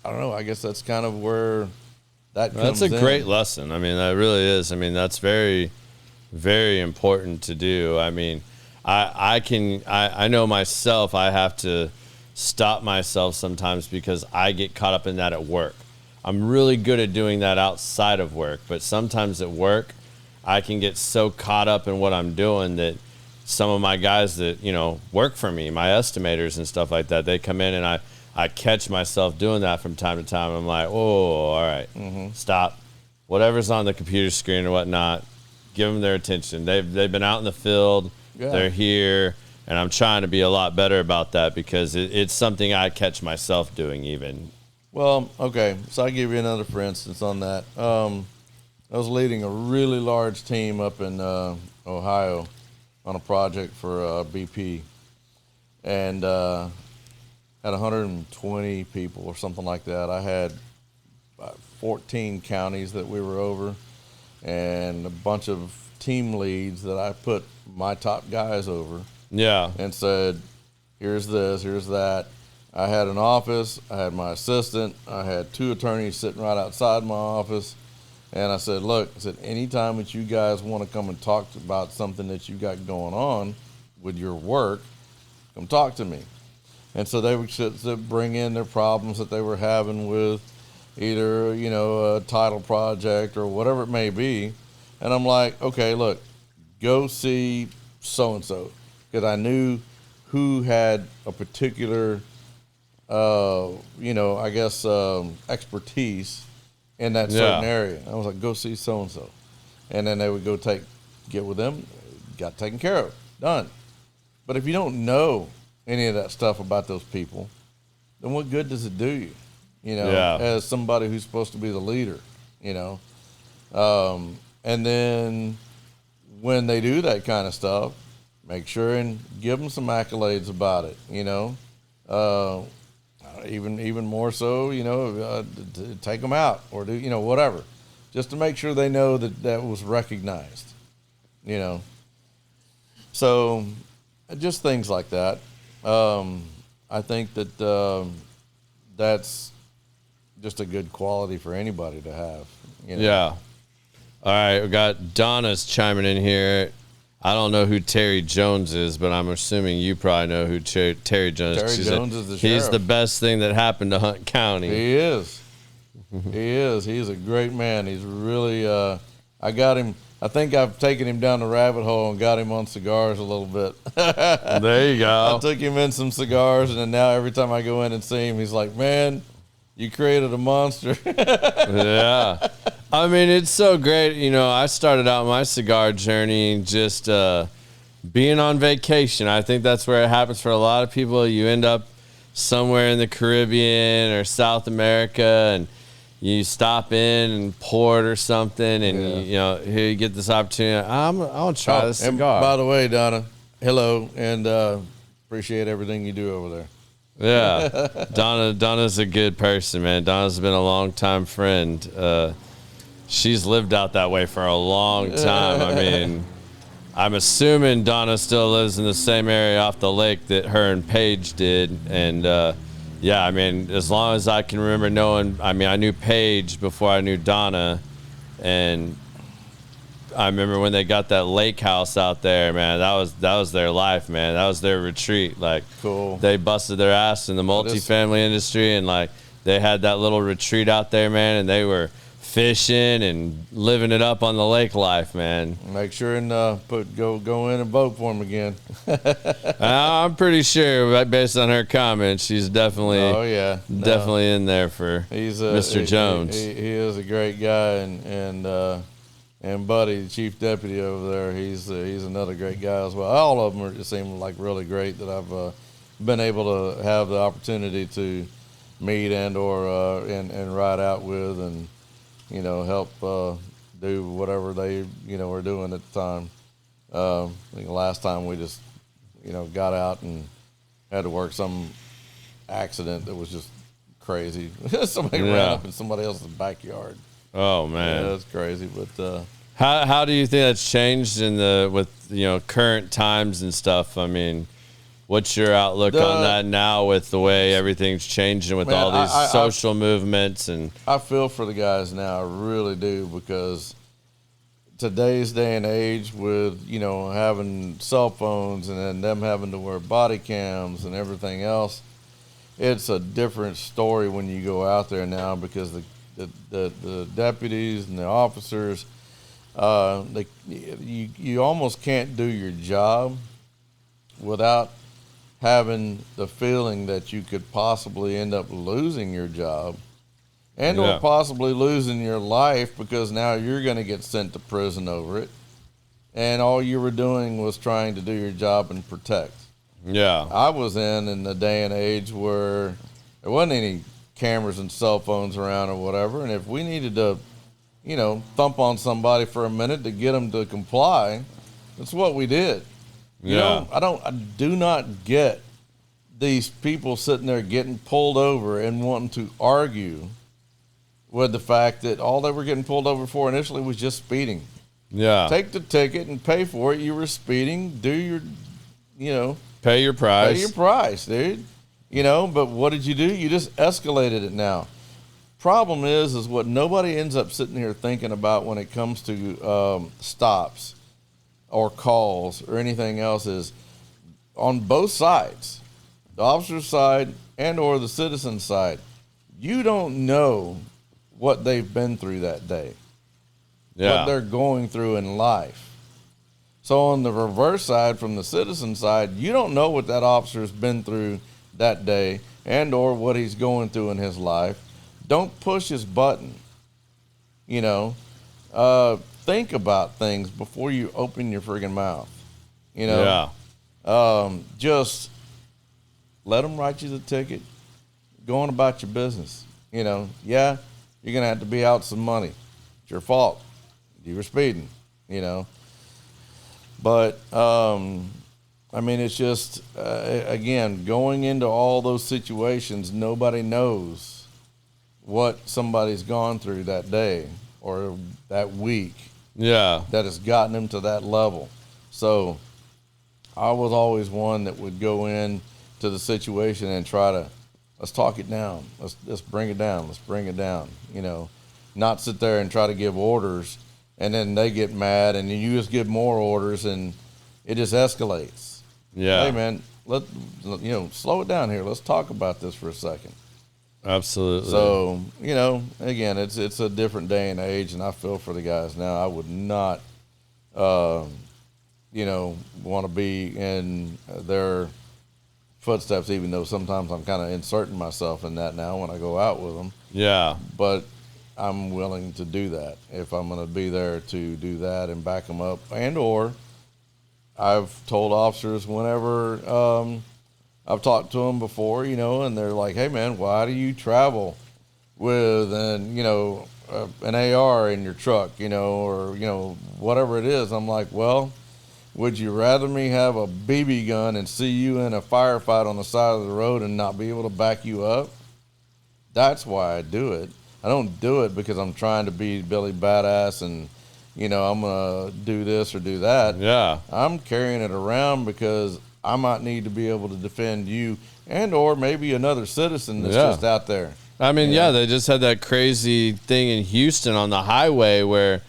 don't know. I guess that's kind of where that comes That's a in. great lesson. I mean, that really is. I mean, that's very, very important to do. I mean, I know myself, I have to stop myself sometimes because I get caught up in that at work. I'm really good at doing that outside of work, but sometimes at work, I can get so caught up in what I'm doing that some of my guys that, work for me, my estimators and stuff like that, they come in and I catch myself doing that from time to time. I'm like, oh, all right, stop. Whatever's on the computer screen or whatnot, give them their attention. They've been out in the field, they're here, and I'm trying to be a lot better about that because it's something I catch myself doing even. Well, okay, so I'll give you another for instance on that. I was leading a really large team up in Ohio on a project for BP, and had 120 people or something like that. I had 14 counties that we were over, and a bunch of team leads that I put my top guys over. Yeah. And said, here's this, here's that. I had an office, I had my assistant, I had 2 attorneys sitting right outside my office. And I said, look, anytime that you guys want to come and talk about something that you got going on with your work, come talk to me. And so they would bring in their problems that they were having with either, a title project or whatever it may be. And I'm like, okay, look, go see so-and-so. Because I knew who had a particular, expertise in that certain area. I was like, go see so-and-so. And then they would go get with them, got taken care of, done. But if you don't know any of that stuff about those people, then what good does it do you, as somebody who's supposed to be the leader, And then when they do that kind of stuff, make sure and give them some accolades about it, even more so, take them out or do, whatever, just to make sure they know that was recognized, So just things like that. I think that that's just a good quality for anybody to have. Yeah. All right, we got Donna's chiming in here. I don't know who Terry Jones is, but I'm assuming you probably know who Terry Jones is. Terry Jones is the He's sheriff. the best thing that happened to Hunt County. He is. He is. He's a great man. He's really, I got him. I think I've taken him down the rabbit hole and got him on cigars a little bit. There you go. I took him in some cigars, and then now every time I go in and see him, he's like, man, you created a monster. Yeah. I mean, it's so great. I started out my cigar journey just being on vacation. I think that's where it happens for a lot of people. You end up somewhere in the Caribbean or South America, and you stop in port or something, and here you get this opportunity. I want to try this cigar. And by the way, Donna, hello, and appreciate everything you do over there. Yeah, Donna's a good person, man. Donna's been a long time friend. She's lived out that way for a long time. I mean, I'm assuming Donna still lives in the same area off the lake that her and Paige did. And yeah, I mean, as long as I can remember knowing, I mean, I knew Paige before I knew Donna. And I remember when they got that lake house out there, man, that was their life, man. That was their retreat. Like, Cool. they busted their ass in the multifamily industry, and like they had that little retreat out there, man, and they were fishing and living it up on the lake life, man. Make sure and go in and vote for him again. I'm pretty sure, based on her comments, she's definitely definitely in there for Mr. Jones. He is a great guy, and Buddy, the chief deputy over there, he's another great guy as well. All of them just seem like really great that I've been able to have the opportunity to meet and ride out with, and help do whatever they were doing at the time. I think the last time we just got out and had to work some accident that was just crazy. Somebody ran up in somebody else's backyard. Oh man, yeah, that's crazy. But how do you think that's changed with current times and stuff? I mean, what's your outlook on that now with the way everything's changing with all these social movements? And I feel for the guys now, I really do, because today's day and age with having cell phones and then them having to wear body cams and everything else, it's a different story when you go out there now, because the deputies and the officers, you almost can't do your job without having the feeling that you could possibly end up losing your job or possibly losing your life, because now you're going to get sent to prison over it, and all you were doing was trying to do your job and protect. Yeah. I was in the day and age where there wasn't any cameras and cell phones around or whatever, and if we needed to thump on somebody for a minute to get them to comply, that's what we did. I do not get these people sitting there getting pulled over and wanting to argue with the fact that all they were getting pulled over for initially was just speeding. Yeah. Take the ticket and pay for it. You were speeding. Do your, pay your price. Pay your price, dude. But what did you do? You just escalated it now. Problem is what nobody ends up sitting here thinking about when it comes to stops or calls or anything else is on both sides, the officer's side and or the citizen's side, you don't know what they've been through that day, what they're going through in life. So on the reverse side, from the citizen side, you don't know what that officer's been through that day and or what he's going through in his life. Don't push his button. Think about things before you open your friggin' mouth. Just let them write you the ticket. Go on about your business. You're gonna have to be out some money. It's your fault. You were speeding. But I mean, it's just again, going into all those situations, nobody knows what somebody's gone through that day or that week. Yeah. That has gotten them to that level. So I was always one that would go in to the situation and try to, let's talk it down. Let's bring it down. Let's bring it down. Not sit there and try to give orders and then they get mad and then you just give more orders and it just escalates. Yeah. Hey man, slow it down here. Let's talk about this for a second. Absolutely. So, again, it's a different day and age, and I feel for the guys now. I would not, want to be in their footsteps, even though sometimes I'm kind of inserting myself in that now when I go out with them. Yeah. But I'm willing to do that if I'm going to be there to do that and back them up. And or I've told officers whenever I've talked to them before, and they're like, hey, man, why do you travel with an AR in your truck, or, whatever it is? I'm like, well, would you rather me have a BB gun and see you in a firefight on the side of the road and not be able to back you up? That's why I do it. I don't do it because I'm trying to be Billy Badass and, I'm going to do this or do that. Yeah. I'm carrying it around because I might need to be able to defend you and or maybe another citizen that's just out there. I mean, they just had that crazy thing in Houston on the highway where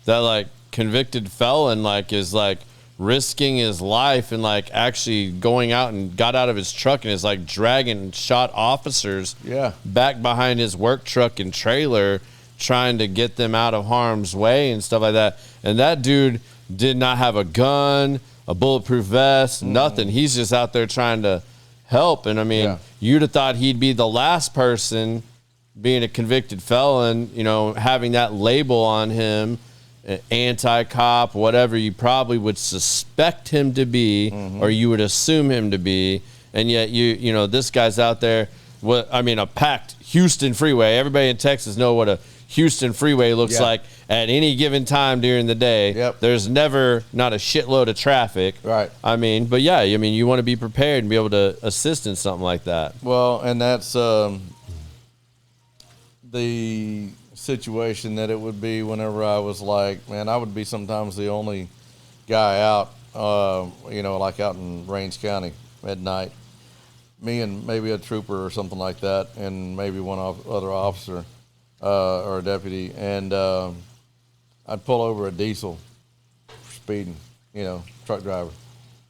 that like convicted felon like is like risking his life and like actually going out and got out of his truck and is like dragging shot officers back behind his work truck and trailer, trying to get them out of harm's way and stuff like that. And that dude did not have a gun, a bulletproof vest, nothing. He's just out there trying to help. And I mean, you'd have thought he'd be the last person, being a convicted felon, having that label on him, anti-cop, whatever you probably would suspect him to be, or you would assume him to be. And yet this guy's out there. A packed Houston freeway. Everybody in Texas know what a Houston freeway looks like at any given time during the day. Yep. There's never not a shitload of traffic. Right. You want to be prepared and be able to assist in something like that. Well, and that's the situation that it would be whenever I was like, man, I would be sometimes the only guy out, like out in Rains County at night. Me and maybe a trooper or something like that, and maybe one other officer or a deputy, and I'd pull over a diesel for speeding, truck driver,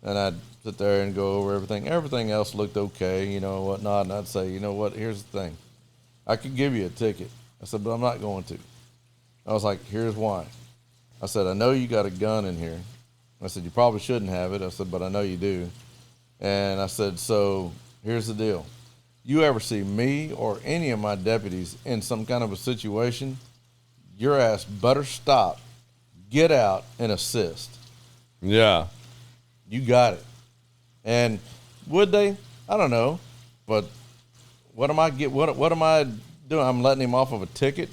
and I'd sit there and go over everything. Everything else looked okay, whatnot, and I'd say, here's the thing. I could give you a ticket. I said, but I'm not going to. I was like, here's why. I said, I know you got a gun in here. I said, you probably shouldn't have it. I said, but I know you do. And I said, so here's the deal. You ever see me or any of my deputies in some kind of a situation, your ass better stop, get out, and assist. Yeah. You got it. And would they? I don't know. But what am I doing? I'm letting him off of a ticket?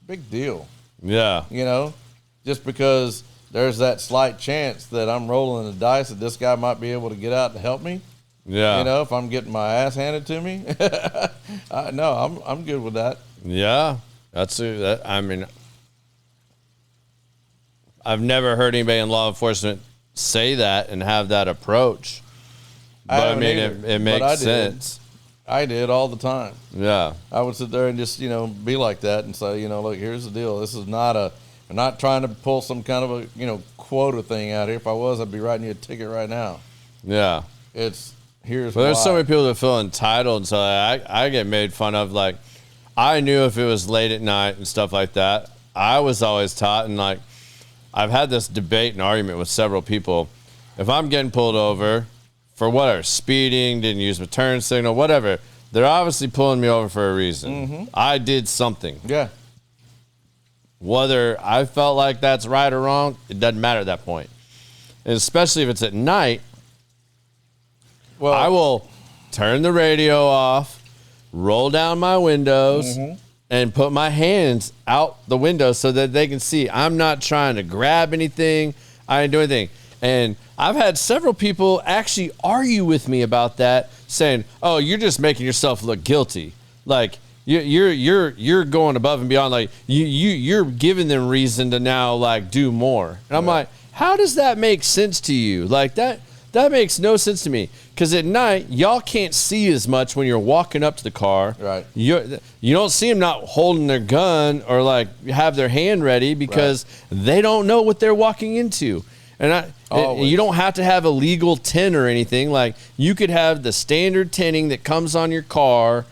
Big deal. Yeah. Just because there's that slight chance that I'm rolling the dice that this guy might be able to get out and help me. Yeah. If I'm getting my ass handed to me. No, I'm good with that. Yeah. I've never heard anybody in law enforcement say that and have that approach. But it makes sense. I did all the time. Yeah. I would sit there and just, be like that and say, look, here's the deal. This is I'm not trying to pull some kind of a, quota thing out here. If I was, I'd be writing you a ticket right now. Yeah. Here's why. There's so many people that feel entitled. And so I get made fun of. Like, I knew if it was late at night and stuff like that, I was always taught, and like, I've had this debate and argument with several people. If I'm getting pulled over for whatever, speeding, didn't use my turn signal, whatever, they're obviously pulling me over for a reason. I did something. Yeah. Whether I felt like that's right or wrong, it doesn't matter at that point. And especially if it's at night, well, I will turn the radio off, roll down my windows, and put my hands out the window so that they can see. I'm not trying to grab anything. I didn't do anything. And I've had several people actually argue with me about that, saying, "Oh, you're just making yourself look guilty. Like you're going above and beyond. Like you're giving them reason to now like do more." And I'm like, "How does that make sense to you? Like that makes no sense to me. Because at night, y'all can't see as much when you're walking up to the car. Right. You don't see them not holding their gun or like have their hand ready because they don't know what they're walking into." And you don't have to have a legal tint or anything. Like, you could have the standard tinting that comes on your car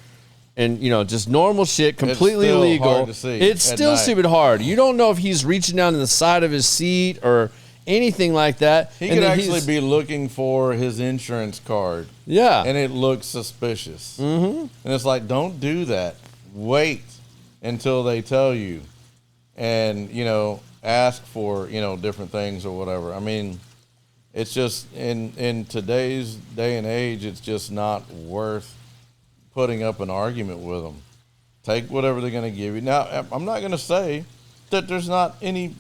and, just normal shit, completely legal. Hard to see it's still stupid hard. You don't know if he's reaching down to the side of his seat or anything like that. He could actually be looking for his insurance card. Yeah. And it looks suspicious. And it's like, don't do that. Wait until they tell you. And, ask for, different things or whatever. I mean, it's just in today's day and age, it's just not worth putting up an argument with them. Take whatever they're going to give you. Now, I'm not going to say that there's not any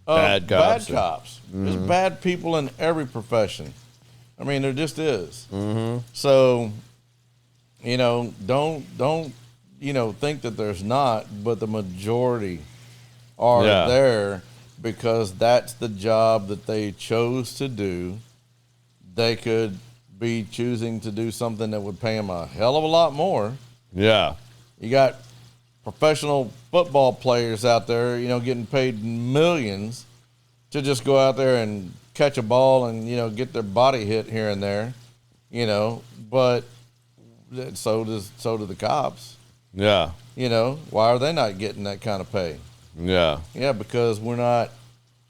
bad cops. There's bad people in every profession. I mean, there just is. So, don't think that there's not, but the majority are there. because that's the job that they chose to do. They could be choosing to do something that would pay them a hell of a lot more. Yeah. You got professional football players out there, getting paid millions to just go out there and catch a ball and, get their body hit here and there, but so do the cops. Yeah. Why are they not getting that kind of pay? Yeah. Yeah, because we're not,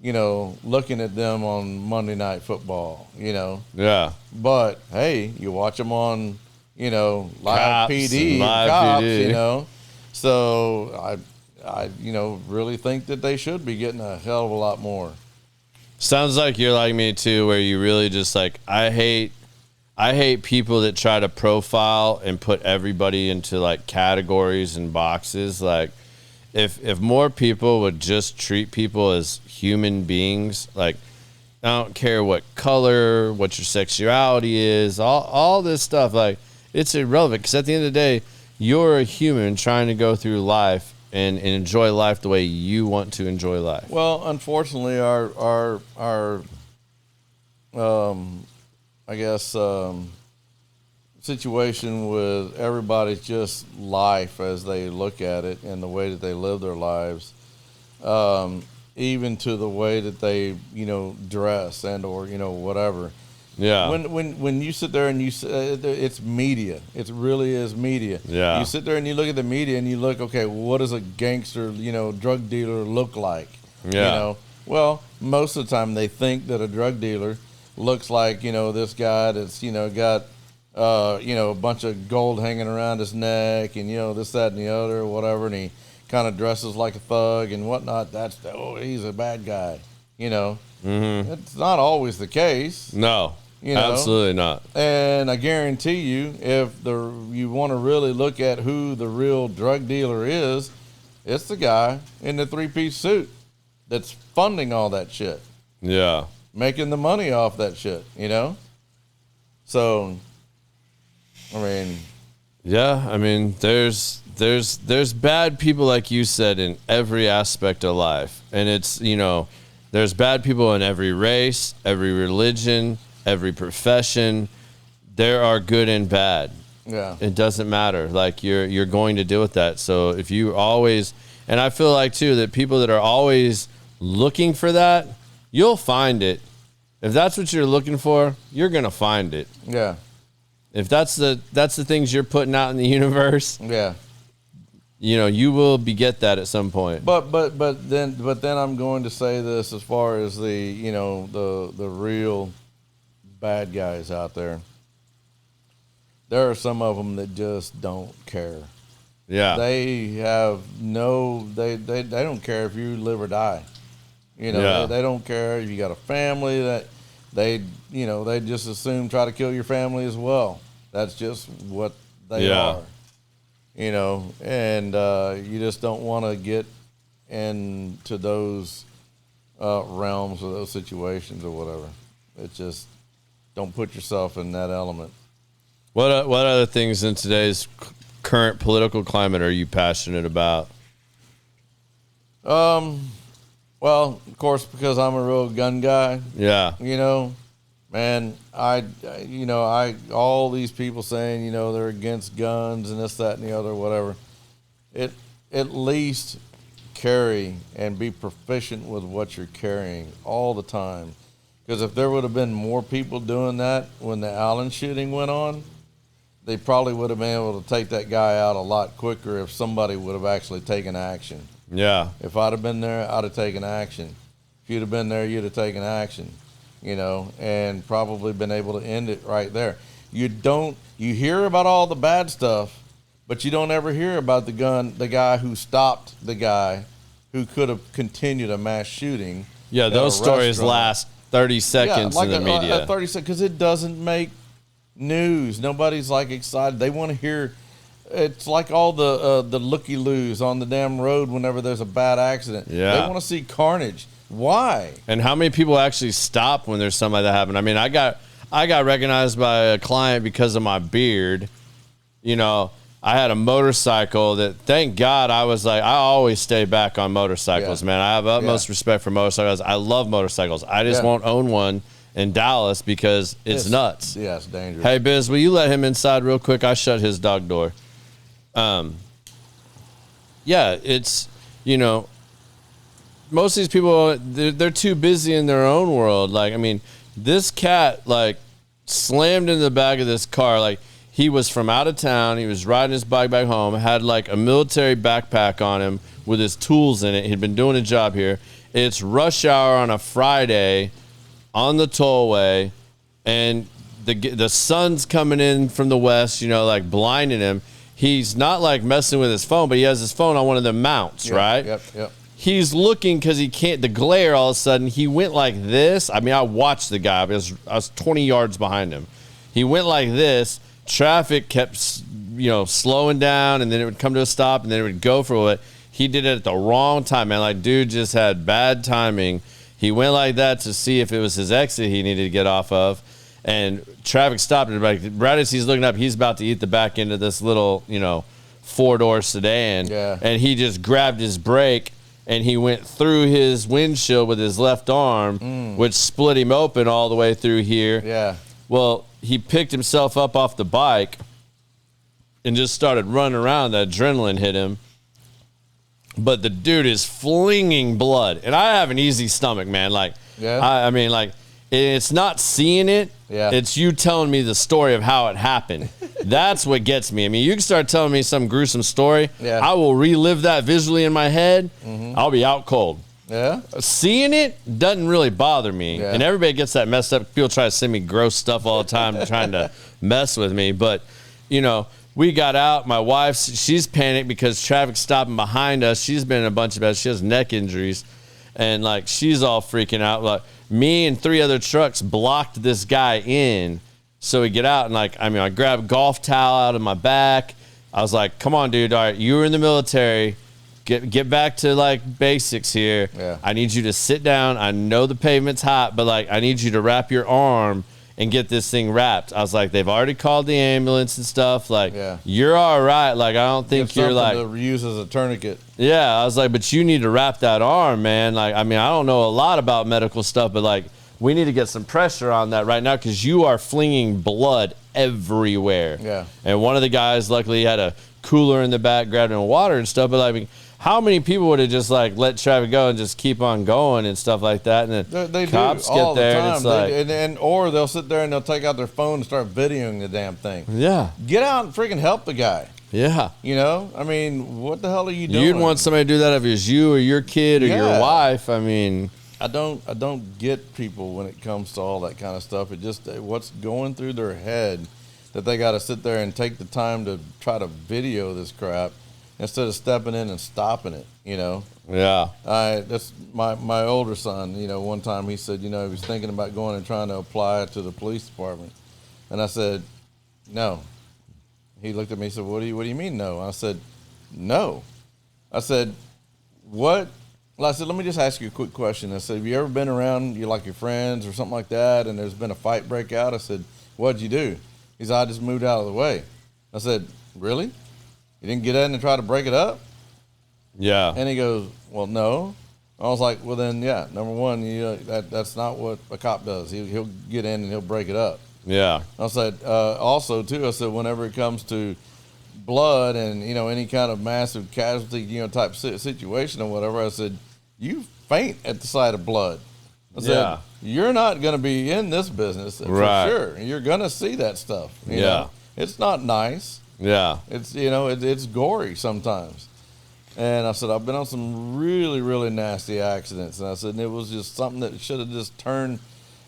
looking at them on Monday Night Football, Yeah. But, hey, you watch them on, live Cops PD, and live cops, PD. So I really think that they should be getting a hell of a lot more. Sounds like you're like me too, where you really just like, I hate people that try to profile and put everybody into like categories and boxes. Like if more people would just treat people as human beings, like I don't care what color, what your sexuality is, all this stuff, like it's irrelevant, because at the end of the day, you're a human trying to go through life and enjoy life the way you want to enjoy life. Well, unfortunately, our I guess situation with everybody's just life as they look at it and the way that they live their lives, even to the way that they dress and or whatever. Yeah. When you sit there and it's media. It really is media. Yeah. You sit there and you look at the media and you look, okay, what does a gangster, drug dealer look like? Yeah. Well, most of the time they think that a drug dealer looks like, this guy that's, got, a bunch of gold hanging around his neck and, this, that, and the other, or whatever. And he kind of dresses like a thug and whatnot. He's a bad guy, Mm-hmm. It's not always the case. No. Absolutely not. And I guarantee you, if you want to really look at who the real drug dealer is, it's the guy in the three-piece suit that's funding all that shit, Yeah. making the money off that shit, So, Yeah, I mean, there's bad people, like you said, in every aspect of life. And it's, there's bad people in every race, every religion, every profession. There are good and bad. yeah. It doesn't matter. Like you're going to deal with that. So if you always, and I feel like too that people that are always looking for that, you'll find it. If that's what you're looking for, you're gonna find it. Yeah. If that's the things you're putting out in the universe, Yeah. You will beget that at some point. But then I'm going to say this as far as the the real bad guys out there. There are some of them that just don't care. Yeah. They have they don't care if you live or die. Yeah. They don't care if you got a family that they just assume try to kill your family as well. That's just what they Yeah. are. And you just don't want to get into those realms or those situations or whatever. It's just don't put yourself in that element. What other things in today's current political climate are you passionate about? Well, of course, because I'm a real gun guy. Yeah. Man, I all these people saying, they're against guns and this, that, and the other, whatever. At least carry and be proficient with what you're carrying all the time. Because if there would have been more people doing that when the Allen shooting went on, they probably would have been able to take that guy out a lot quicker if somebody would have actually taken action. Yeah. If I'd have been there, I'd have taken action. If you'd have been there, you'd have taken action, and probably been able to end it right there. You hear about all the bad stuff, but you don't ever hear about the guy who stopped the guy who could have continued a mass shooting. Yeah, those stories restaurant. last 30 seconds in the media. 30 seconds, because it doesn't make news. Nobody's like excited. They want to hear. It's like all the looky-loos on the damn road whenever there's a bad accident. Yeah. They want to see carnage. Why? And how many people actually stop when there's something like that happen? I mean, I got recognized by a client because of my beard. I had a motorcycle that, thank God, I was like, I always stay back on motorcycles, Yeah. man. I have utmost respect for motorcycles. I love motorcycles. I just won't own one in Dallas because it's nuts. Yeah, it's dangerous. Hey, Biz, will you let him inside real quick? I shut his dog door. Yeah, it's, you know, most of these people, they're too busy in their own world. Like, I mean, this cat, like, slammed into the back of this car. Like, he was from out of town. He was riding his bike back home, had, like, a military backpack on him with his tools in it. He'd been doing a job here. It's rush hour on a Friday on the tollway, and the sun's coming in from the west, you know, like, blinding him. He's not, like, messing with his phone, but he has his phone on one of the mounts, right? Yep. He's looking because he can't, the glare all of a sudden, he went like this. I mean, I watched the guy. I was 20 yards behind him. He went like this. Traffic kept, you know, slowing down, and then it would come to a stop, and then it would go for it. He did it at the wrong time, man. Like, dude just had bad timing. He went like that to see if it was his exit he needed to get off of, and traffic stopped. And like, right as he's looking up, he's about to eat the back end of this little, you know, 4-door sedan. Yeah. And he just grabbed his brake, and he went through his windshield with his left arm, which split him open all the way through here. Yeah. Well, he picked himself up off the bike and just started running around. The adrenaline hit him. But the dude is flinging blood. And I have an easy stomach, man. Like, Yeah. I mean, like, it's not seeing it. Yeah. It's you telling me the story of how it happened. That's what gets me. I mean, you can start telling me some gruesome story. Yeah. I will relive that visually in my head. I'll be out cold. Yeah. Seeing it doesn't really bother me. Yeah. And everybody gets that messed up. People try to send me gross stuff all the time trying to mess with me. But, you know, we got out. My wife, she's panicked because traffic's stopping behind us. She's been in a bunch of bad. She has neck injuries. And, like, she's all freaking out. Like, me and 3 other trucks blocked this guy in. So we get out and, like, I mean, I grabbed a golf towel out of my back. I was like, come on, dude. All right, you were in the military. Get back to, like, basics here. Yeah. I need you to sit down. I know the pavement's hot, but, like, I need you to wrap your arm and get this thing wrapped. I was like, they've already called the ambulance and stuff. Like, Yeah. you're all right. Like, I don't think Get you're, like, something to use as a tourniquet. yeah. I was like, but you need to wrap that arm, man. Like, I mean, I don't know a lot about medical stuff, but, like, we need to get some pressure on that right now because you are flinging blood everywhere. Yeah. And one of the guys, luckily, had a cooler in the back, grabbed him water and stuff. But, I mean, how many people would have just, like, let traffic go and just keep on going and stuff like that? And then They cops do all get there the and it's time. like, Or they'll sit there and they'll take out their phone and start videoing the damn thing. yeah, Get out and freaking help the guy. yeah. You know? I mean, what the hell are you doing? You'd want somebody to do that if it was you or your kid or your Yeah. wife. I mean, I don't get people when it comes to all that kind of stuff. It just what's going through their head that they got to sit there and take the time to try to video this crap instead of stepping in and stopping it. You know, yeah, that's my older son. You know, one time he said, you know, he was thinking about going and trying to apply to the police department, and I said, no. He looked at me and said, what do you mean no? I said, no. I said, what? Well, I said, let me just ask you a quick question. I said, have you ever been around your friends or something like that, and there's been a fight break out? I said, what'd you do? He said, I just moved out of the way. I said, really? You didn't get in and try to break it up? yeah, And he goes, well, no. I was like, well, then, yeah, number one, that's not what a cop does. He'll get in and he'll break it up. yeah, I said, also, too, I said, whenever it comes to blood and, you know, any kind of massive casualty, you know, type situation or whatever, I said, you faint at the sight of blood. I said, Yeah. you're not going to be in this business for Right. sure. You're going to see that stuff. You Yeah. know? It's not nice. yeah. It's, you know, it's gory sometimes. And I said, I've been on some really, really nasty accidents. And I said, and it was just something that should have just turned,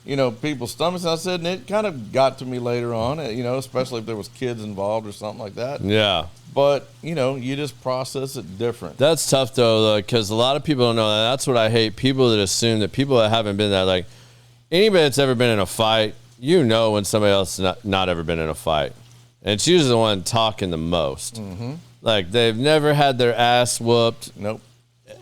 you know, people's stomachs. And I said, and it kind of got to me later on, you know, especially if there was kids involved or something like that. Yeah. But, you know, you just process it different. That's tough though, because a lot of people don't know that. That's what I hate. People that assume that people that haven't been there, like anybody that's ever been in a fight, you know when somebody else not ever been in a fight. And it's usually the one talking the most. Mm-hmm. Like they've never had their ass whooped Nope.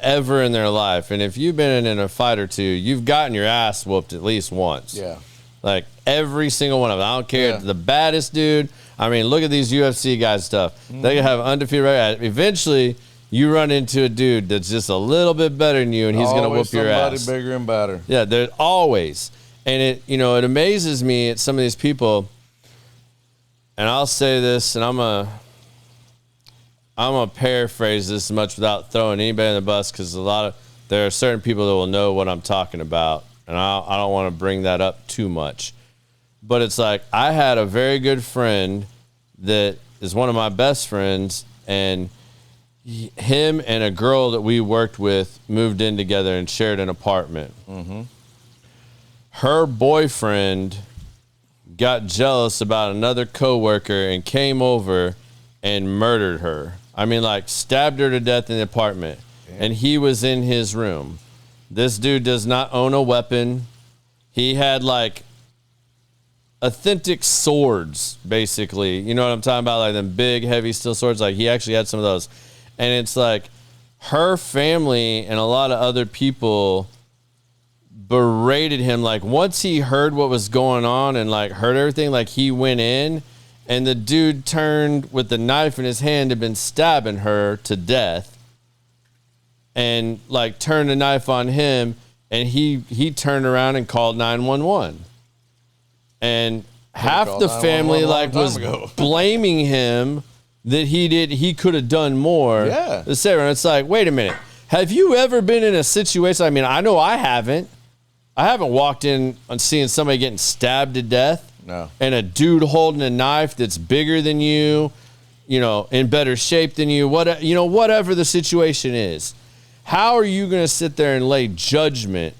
ever in their life. And if you've been in a fight or two, you've gotten your ass whooped at least once. Yeah. Like every single one of them. I don't care Yeah. if the baddest dude I mean, look at these UFC guys stuff. They have undefeated record. Eventually, you run into a dude that's just a little bit better than you, and he's going to whoop your ass. Somebody bigger and better. Yeah, there's always. And it amazes me at some of these people, and I'll say this, and I'm gonna paraphrase this much without throwing anybody in the bus, because there are certain people that will know what I'm talking about, and I don't want to bring that up too much. But it's like, I had a very good friend that is one of my best friends, and him and a girl that we worked with moved in together and shared an apartment. Mm-hmm. Her boyfriend got jealous about another coworker and came over and murdered her. I mean, like, stabbed her to death in the apartment. Damn. And he was in his room. This dude does not own a weapon. He had, like, authentic swords, basically. You know what I'm talking about? Like them big, heavy steel swords. Like, he actually had some of those. And it's like, her family and a lot of other people berated him. Like, once he heard what was going on and, like, heard everything, like, he went in, and the dude turned with the knife in his hand, had been stabbing her to death, and, like, turned the knife on him, and he turned around and called 911. And half the family, like, was blaming him that he could have done more. Yeah. It's like, wait a minute. Have you ever been in a situation? I mean, I know I haven't. I haven't walked in and seen somebody getting stabbed to death. No. And a dude holding a knife that's bigger than you, in better shape than you, whatever the situation is. How are you going to sit there and lay judgment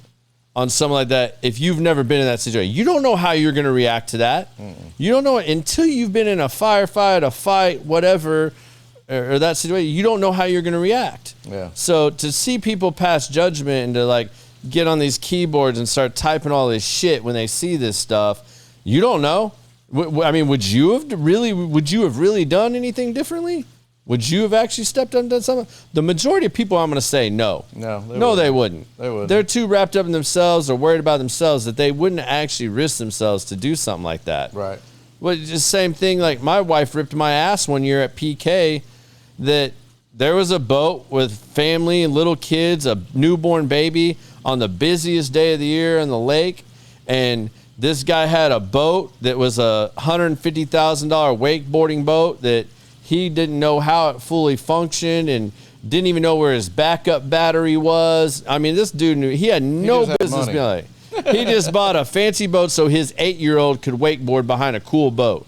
on something like that if you've never been in that situation? You don't know how you're going to react to that. Mm-mm. You don't know until you've been in a firefight, a fight, whatever, or that situation. You don't know how you're going to react. Yeah. So to see people pass judgment and to, like, get on these keyboards and start typing all this shit when they see this stuff, you don't know. I mean, would you have really done anything differently? Would you have actually stepped up and done something? The majority of people, I'm going to say no. No, they wouldn't. They wouldn't. They're too wrapped up in themselves or worried about themselves that they wouldn't actually risk themselves to do something like that. Right. Well, it's the same thing. Like, my wife ripped my ass one year at PK that there was a boat with family and little kids, a newborn baby on the busiest day of the year on the lake, and this guy had a boat that was a $150,000 wakeboarding boat that he didn't know how it fully functioned and didn't even know where his backup battery was. I mean, this dude knew he had no business being like. He just bought a fancy boat so his 8-year-old could wakeboard behind a cool boat.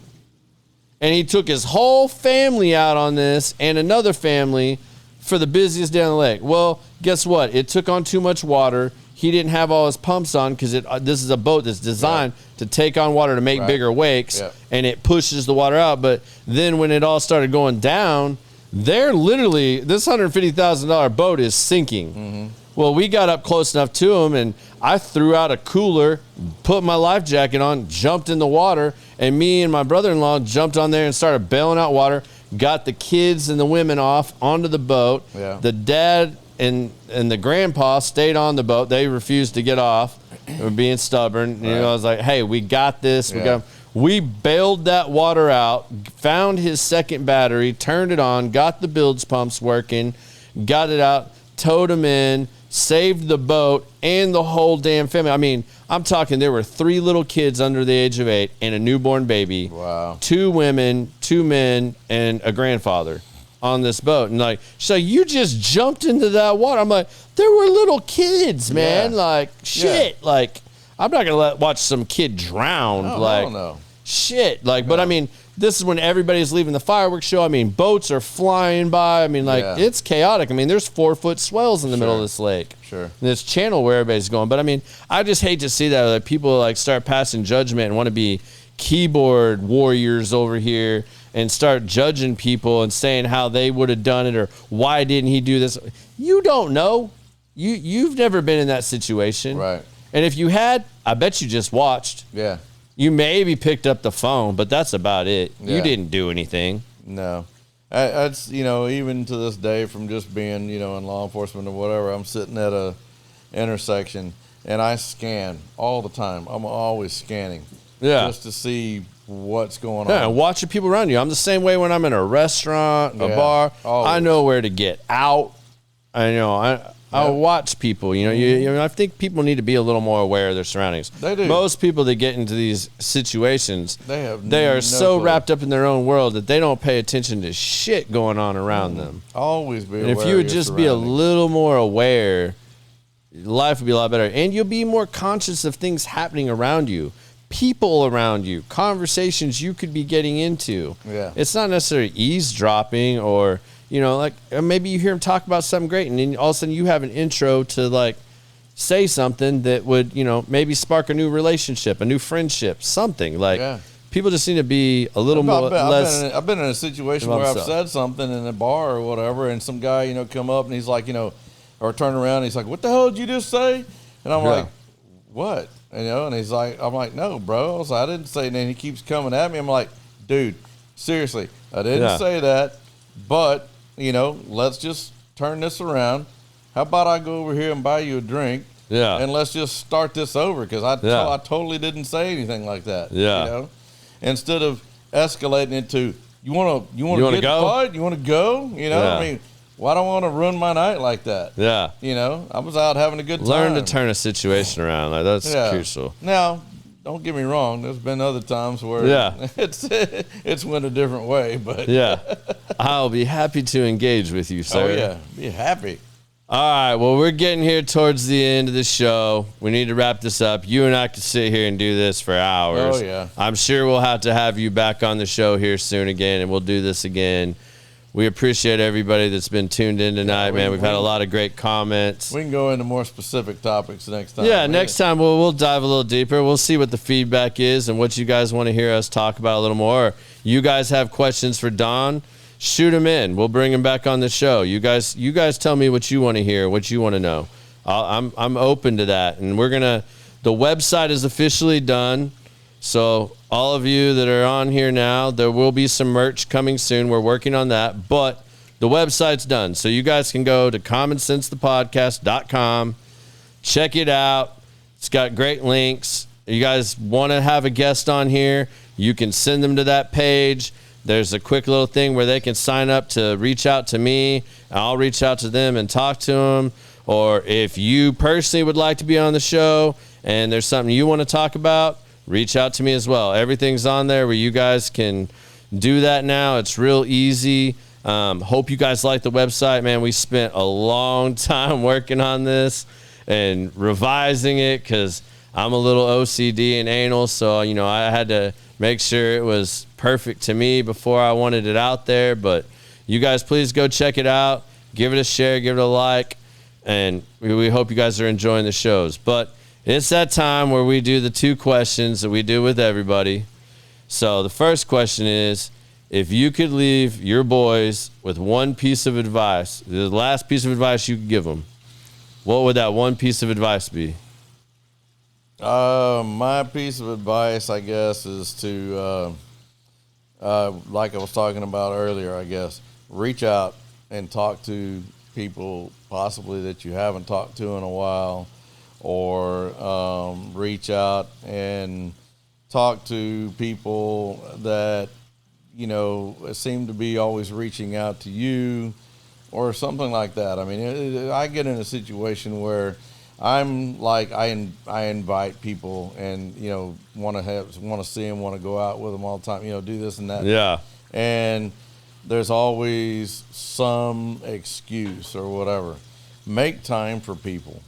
And he took his whole family out on this and another family for the busiest day on the lake. Well, guess what? It took on too much water. He didn't have all his pumps on because this is a boat that's designed to take on water to make bigger wakes, and it pushes the water out. But then when it all started going down, this $150,000 boat is sinking. Mm-hmm. Well, we got up close enough to him, and I threw out a cooler, put my life jacket on, jumped in the water, and me and my brother-in-law jumped on there and started bailing out water, got the kids and the women off onto the boat. Yeah. The dad and the grandpa stayed on the boat. They refused to get off. They were being stubborn. Right. I was like, hey, we got this. Yeah. We bailed that water out, found his second battery, turned it on, got the bilge pumps working, got it out, towed him in, saved the boat and the whole damn family. I mean, I'm talking there were 3 little kids under the age of 8 and a newborn baby. Wow. 2 women, 2 men, and a grandfather on this boat. And like, so you just jumped into that water. I'm like, there were little kids, man. Yeah. Like, shit. Yeah. Like, I'm not going to watch some kid drown. No, like, no. Shit. Like, but I mean, this is when everybody's leaving the fireworks show. I mean, boats are flying by. I mean, like, it's chaotic. I mean, there's 4-foot swells in the middle of this lake. Sure. And this channel where everybody's going. But I mean, I just hate to see that. Like, people like start passing judgment and want to be keyboard warriors over here and start judging people and saying how they would have done it or why didn't he do this. You don't know. You've never been in that situation. Right. And if you had, I bet you just watched. Yeah. You maybe picked up the phone, but that's about it. Yeah. You didn't do anything. No. That's, even to this day from just being, in law enforcement or whatever, I'm sitting at a intersection and I scan all the time. I'm always scanning. Yeah. Just to see what's going Yeah, on. and watch the people around you. I'm the same way when I'm in a restaurant, a Yeah, bar. always. I know where to get out. I watch people. I think people need to be a little more aware of their surroundings. They do. Most people that get into these situations, They have they are no so clue. wrapped up in their own world that they don't pay attention to shit going on around them. Always be And aware if you of would your just be a surroundings. little more aware, life would be a lot better. And you'll be more conscious of things happening around you, people around you, conversations you could be getting into. Yeah. It's not necessarily eavesdropping or, maybe you hear them talk about something great and then all of a sudden you have an intro to say something that would, maybe spark a new relationship, a new friendship, something Yeah. people just need to be a little more less. I've been in a situation Love where I've stuff. said something in a bar or whatever, and some guy, come up and he's like, or turn around and he's like, "What the hell did you just say?" And I'm Yeah. like, "What?" And he's like, "I'm like, no, bro." So I didn't say. And then he keeps coming at me. I'm like, "Dude, seriously, I didn't Yeah. say that. But let's just turn this around. How about I go over here and buy you a drink?" Yeah. And let's just start this over because I Yeah. totally didn't say anything like that. Yeah. Instead of escalating into you want to wanna get go? fight, you want to go. Yeah. I mean, why do I want to ruin my night like that? Yeah. I was out having a good time. Learn to turn a situation around. That's Yeah. crucial. Now, don't get me wrong. There's been other times where Yeah. it's went a different way, but Yeah. I'll be happy to engage with you, sir. oh yeah, be happy. All right. Well, we're getting here towards the end of the show. We need to wrap this up. You and I could sit here and do this for hours. Oh, yeah. I'm sure we'll have to have you back on the show here soon again, and we'll do this again. We appreciate everybody that's been tuned in tonight, man. We've had a lot of great comments. We can go into more specific topics next time. Yeah, next time we'll dive a little deeper. We'll see what the feedback is and what you guys want to hear us talk about a little more. You guys have questions for Don? Shoot them in. We'll bring him back on the show. You guys tell me what you want to hear, what you want to know. I'm open to that, and the website is officially done. So all of you that are on here now, there will be some merch coming soon. We're working on that, but the website's done. So you guys can go to commonsensethepodcast.com, check it out. It's got great links. You guys want to have a guest on here, you can send them to that page. There's a quick little thing where they can sign up to reach out to me, and I'll reach out to them and talk to them. Or if you personally would like to be on the show and there's something you want to talk about, reach out to me as well. Everything's on there where you guys can do that now. It's real easy. Hope you guys like the website, man. We spent a long time working on this and revising it because I'm a little OCD and anal, so I had to make sure it was perfect to me before I wanted it out there. But you guys, please go check it out. Give it a share, give it a like, and we hope you guys are enjoying the shows. But it's that time where we do the 2 questions that we do with everybody. So the first question is, if you could leave your boys with one piece of advice, the last piece of advice you could give them, what would that one piece of advice be? My piece of advice, I guess, is to, like I was talking about earlier, I guess, reach out and talk to people possibly that you haven't talked to in a while, or reach out and talk to people that, seem to be always reaching out to you or something like that. I mean, I get in a situation where I'm like, I invite people and, want to see them, want to go out with them all the time, do this and that. Yeah. And there's always some excuse or whatever. Make time for people.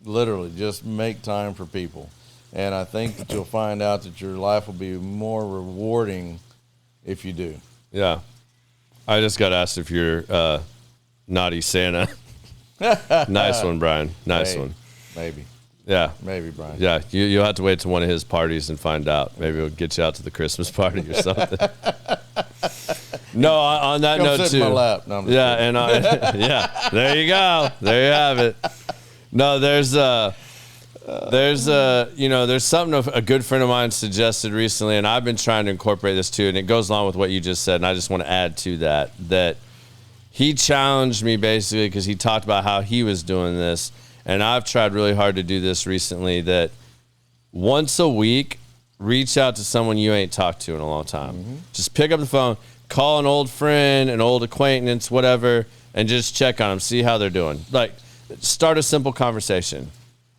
Literally, just make time for people. And I think that you'll find out that your life will be more rewarding if you do. Yeah. I just got asked if you're naughty Santa. Nice one, Brian. Nice Hey, one. Maybe. Yeah. Maybe, Brian. Yeah. You'll have to wait to one of his parties and find out. Maybe we'll get you out to the Christmas party or something. No, on that Come note, sit too. in my lap. No, I'm just Yeah, kidding. and yeah, there you go. There you have it. No, there's something a good friend of mine suggested recently, and I've been trying to incorporate this too, and it goes along with what you just said, and I just want to add to that he challenged me basically because he talked about how he was doing this, and I've tried really hard to do this recently, that once a week, reach out to someone you ain't talked to in a long time. Just pick up the phone, call an old friend, an old acquaintance, whatever, and just check on them, see how they're doing. Like, start a simple conversation.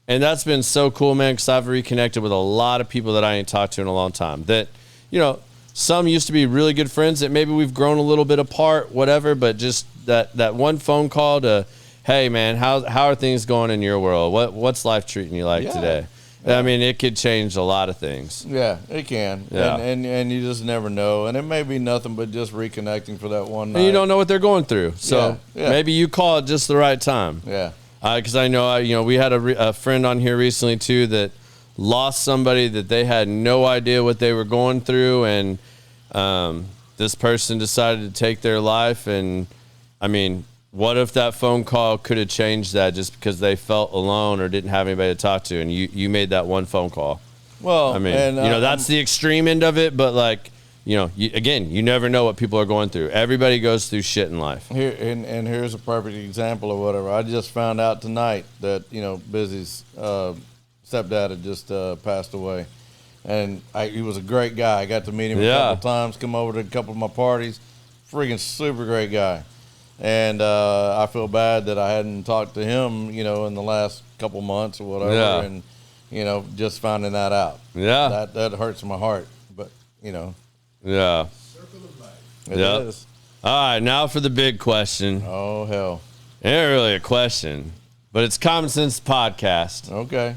And that's been so cool, man, because I've reconnected with a lot of people that I ain't talked to in a long time. That, you know, some used to be really good friends that maybe we've grown a little bit apart, whatever, but just that one phone call to, hey, man, how are things going in your world? What's life treating you like today? Yeah. I mean, it could change a lot of things. Yeah, it can. Yeah. And you just never know. And it may be nothing but just reconnecting for that one night. And you don't know what they're going through. So Yeah. maybe you call at just the right time. Yeah. Because I know, we had a friend on here recently, too, that lost somebody that they had no idea what they were going through. And this person decided to take their life. And, I mean, what if that phone call could have changed that just because they felt alone or didn't have anybody to talk to, and you made that one phone call? Well, I mean, that's the extreme end of it, but like, you never know what people are going through. Everybody goes through shit in life. Here and here's a perfect example of whatever. I just found out tonight that Busy's stepdad had just passed away, and he was a great guy. I got to meet him a couple times. Come over to a couple of my parties. Freaking super great guy. And I feel bad that I hadn't talked to him, in the last couple months or whatever. Yeah. And, just finding that out. Yeah. That hurts my heart. But, Yeah. Circle of life. it Yep. is. All right, now for the big question. Oh, hell. It ain't really a question, but it's Common Sense Podcast. Okay.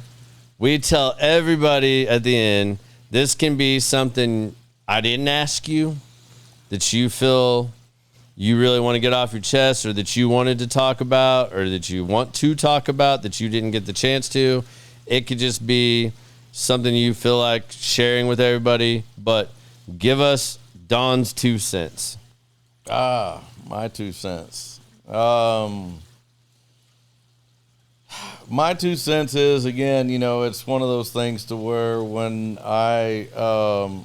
We tell everybody at the end, this can be something I didn't ask you, that you feel you really want to get off your chest, or that you wanted to talk about, or that you want to talk about that you didn't get the chance to. It could just be something you feel like sharing with everybody, but give us Don's 2 cents. My 2 cents. My 2 cents is, again, it's one of those things to where when I'm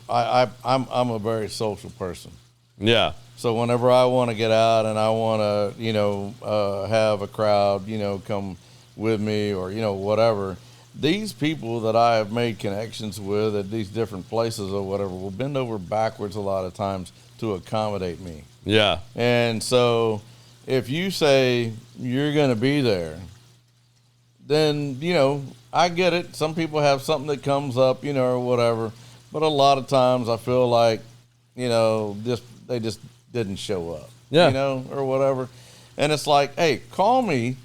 a very social person. Yeah. So whenever I want to get out and I want to, have a crowd, come with me or, whatever, these people that I have made connections with at these different places or whatever will bend over backwards a lot of times to accommodate me. Yeah. And so if you say you're going to be there, then, I get it. Some people have something that comes up, or whatever. But a lot of times I feel like, they just didn't show up, or whatever. And it's like, hey, call me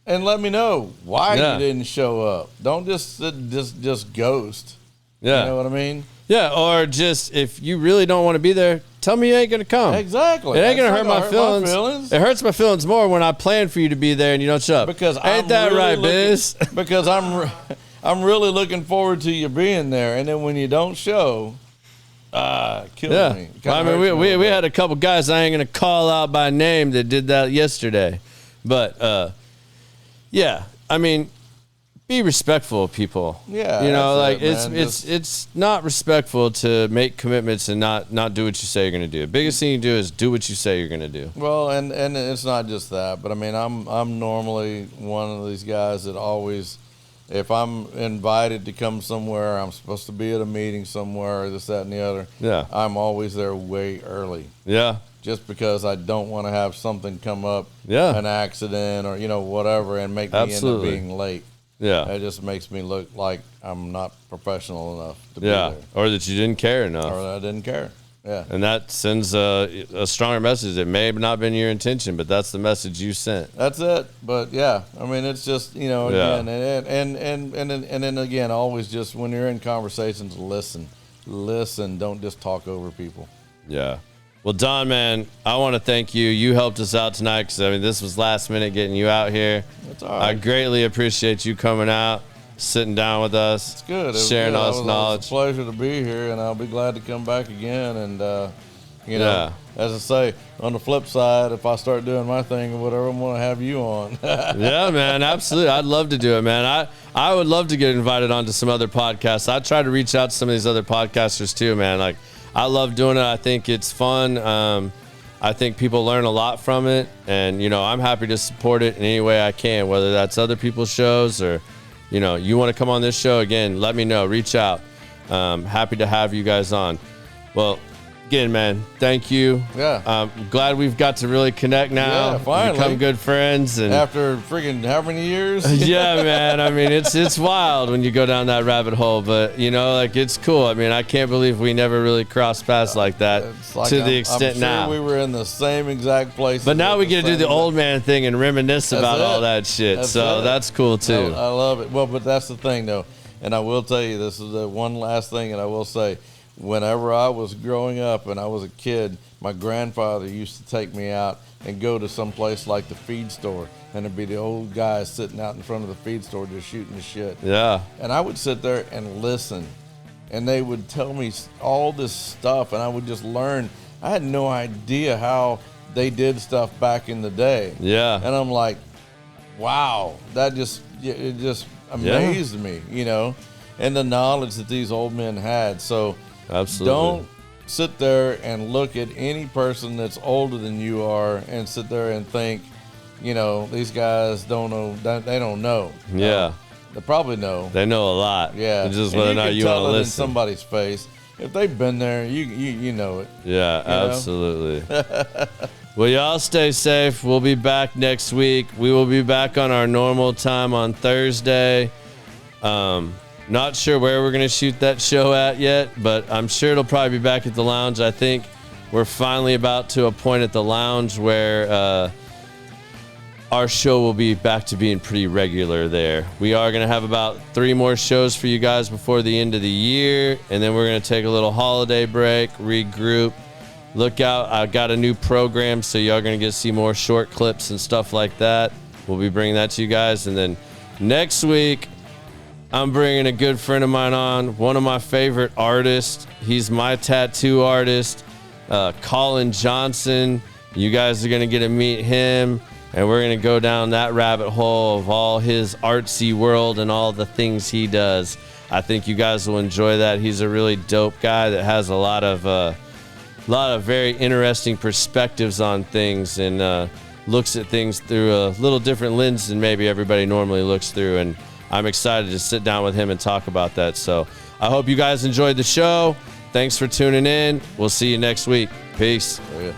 and let me know why you didn't show up. Don't just ghost. Yeah. You know what I mean? Yeah, or just if you really don't want to be there, tell me you ain't going to come. Exactly. It ain't going to That's hurt not my gonna feelings. It hurts my feelings more when I plan for you to be there and you don't show up. Because ain't that right, Biz? Because I'm really looking forward to you being there, and then when you don't show, kills me. I mean, we had a couple guys I ain't going to call out by name that did that yesterday. But, yeah, I mean, be respectful of people. Yeah. It's not respectful to make commitments and not do what you say you're going to do. Biggest thing you do is do what you say you're going to do. Well, and it's not just that, but I mean, I'm normally one of these guys that always, if I'm invited to come somewhere, I'm supposed to be at a meeting somewhere, or this, that, and the other. Yeah. I'm always there way early. Yeah. Just because I don't want to have something come up, an accident or, whatever, and make me end up being late. Yeah. It just makes me look like I'm not professional enough to be Yeah. there. Or that you didn't care enough. Or that I didn't care. Yeah. And that sends a stronger message. It may have not been your intention, but that's the message you sent. That's it. But yeah, I mean, it's just, again, and then again, always just when you're in conversations, listen, don't just talk over people. Yeah. Well, Don, man, I want to thank you. You helped us out tonight because, I mean, this was last minute getting you out here. That's all right. I greatly appreciate you coming out, sitting down with us. It's good. Sharing all this knowledge. It's a pleasure to be here, and I'll be glad to come back again. And, as I say, on the flip side, if I start doing my thing or whatever, I'm going to have you on. Yeah, man, absolutely. I'd love to do it, man. I would love to get invited onto some other podcasts. I try to reach out to some of these other podcasters too, man. Like, I love doing it. I think it's fun. I think people learn a lot from it, and I'm happy to support it in any way I can, whether that's other people's shows or you want to come on this show again. Let me know. Reach out. Happy to have you guys on. Well, again, man, thank you. Yeah. Glad we've got to really connect now. Yeah, finally. Become good friends. And After freaking how many years? yeah, man. I mean, it's wild when you go down that rabbit hole, but like it's cool. I mean, I can't believe we never really crossed paths like that It's like to the extent I'm sure now. we were in the same exact place. But now we get to do the old man thing and reminisce about it. all that shit. That's So it. that's cool too. I love it. Well, but that's the thing, though. And I will tell you, this is the one last thing, and I will say, whenever I was growing up and I was a kid, my grandfather used to take me out and go to some place like the feed store, and there'd be the old guys sitting out in front of the feed store just shooting the shit. Yeah. And I would sit there and listen, and they would tell me all this stuff, and I would just learn. I had no idea how they did stuff back in the day. Yeah. And I'm like, wow, it just amazed me, and the knowledge that these old men had. So Absolutely. don't sit there and look at any person that's older than you are and sit there and think, these guys don't know. They don't know. Yeah. They probably know. They know a lot. Yeah. It's just And whether or not can you tell want to it in listen. somebody's face. If they've been there, you know it. Yeah, know? absolutely. Well, y'all stay safe. We'll be back next week. We will be back on our normal time on Thursday. Not sure where we're going to shoot that show at yet, but I'm sure it'll probably be back at the lounge. I think we're finally about to a point at the lounge where our show will be back to being pretty regular there. We are going to have about 3 more shows for you guys before the end of the year, and then we're going to take a little holiday break, regroup. Look out, I got a new program, so y'all going to get to see more short clips and stuff like that. We'll be bringing that to you guys. And then next week, I'm bringing a good friend of mine on, one of my favorite artists. He's my tattoo artist, Colin Johnson. You guys are going to get to meet him, and we're going to go down that rabbit hole of all his artsy world and all the things he does. I think you guys will enjoy that. He's a really dope guy that has a lot of very interesting perspectives on things and looks at things through a little different lens than maybe everybody normally looks through. And I'm excited to sit down with him and talk about that. So I hope you guys enjoyed the show. Thanks for tuning in. We'll see you next week. Peace. Yeah.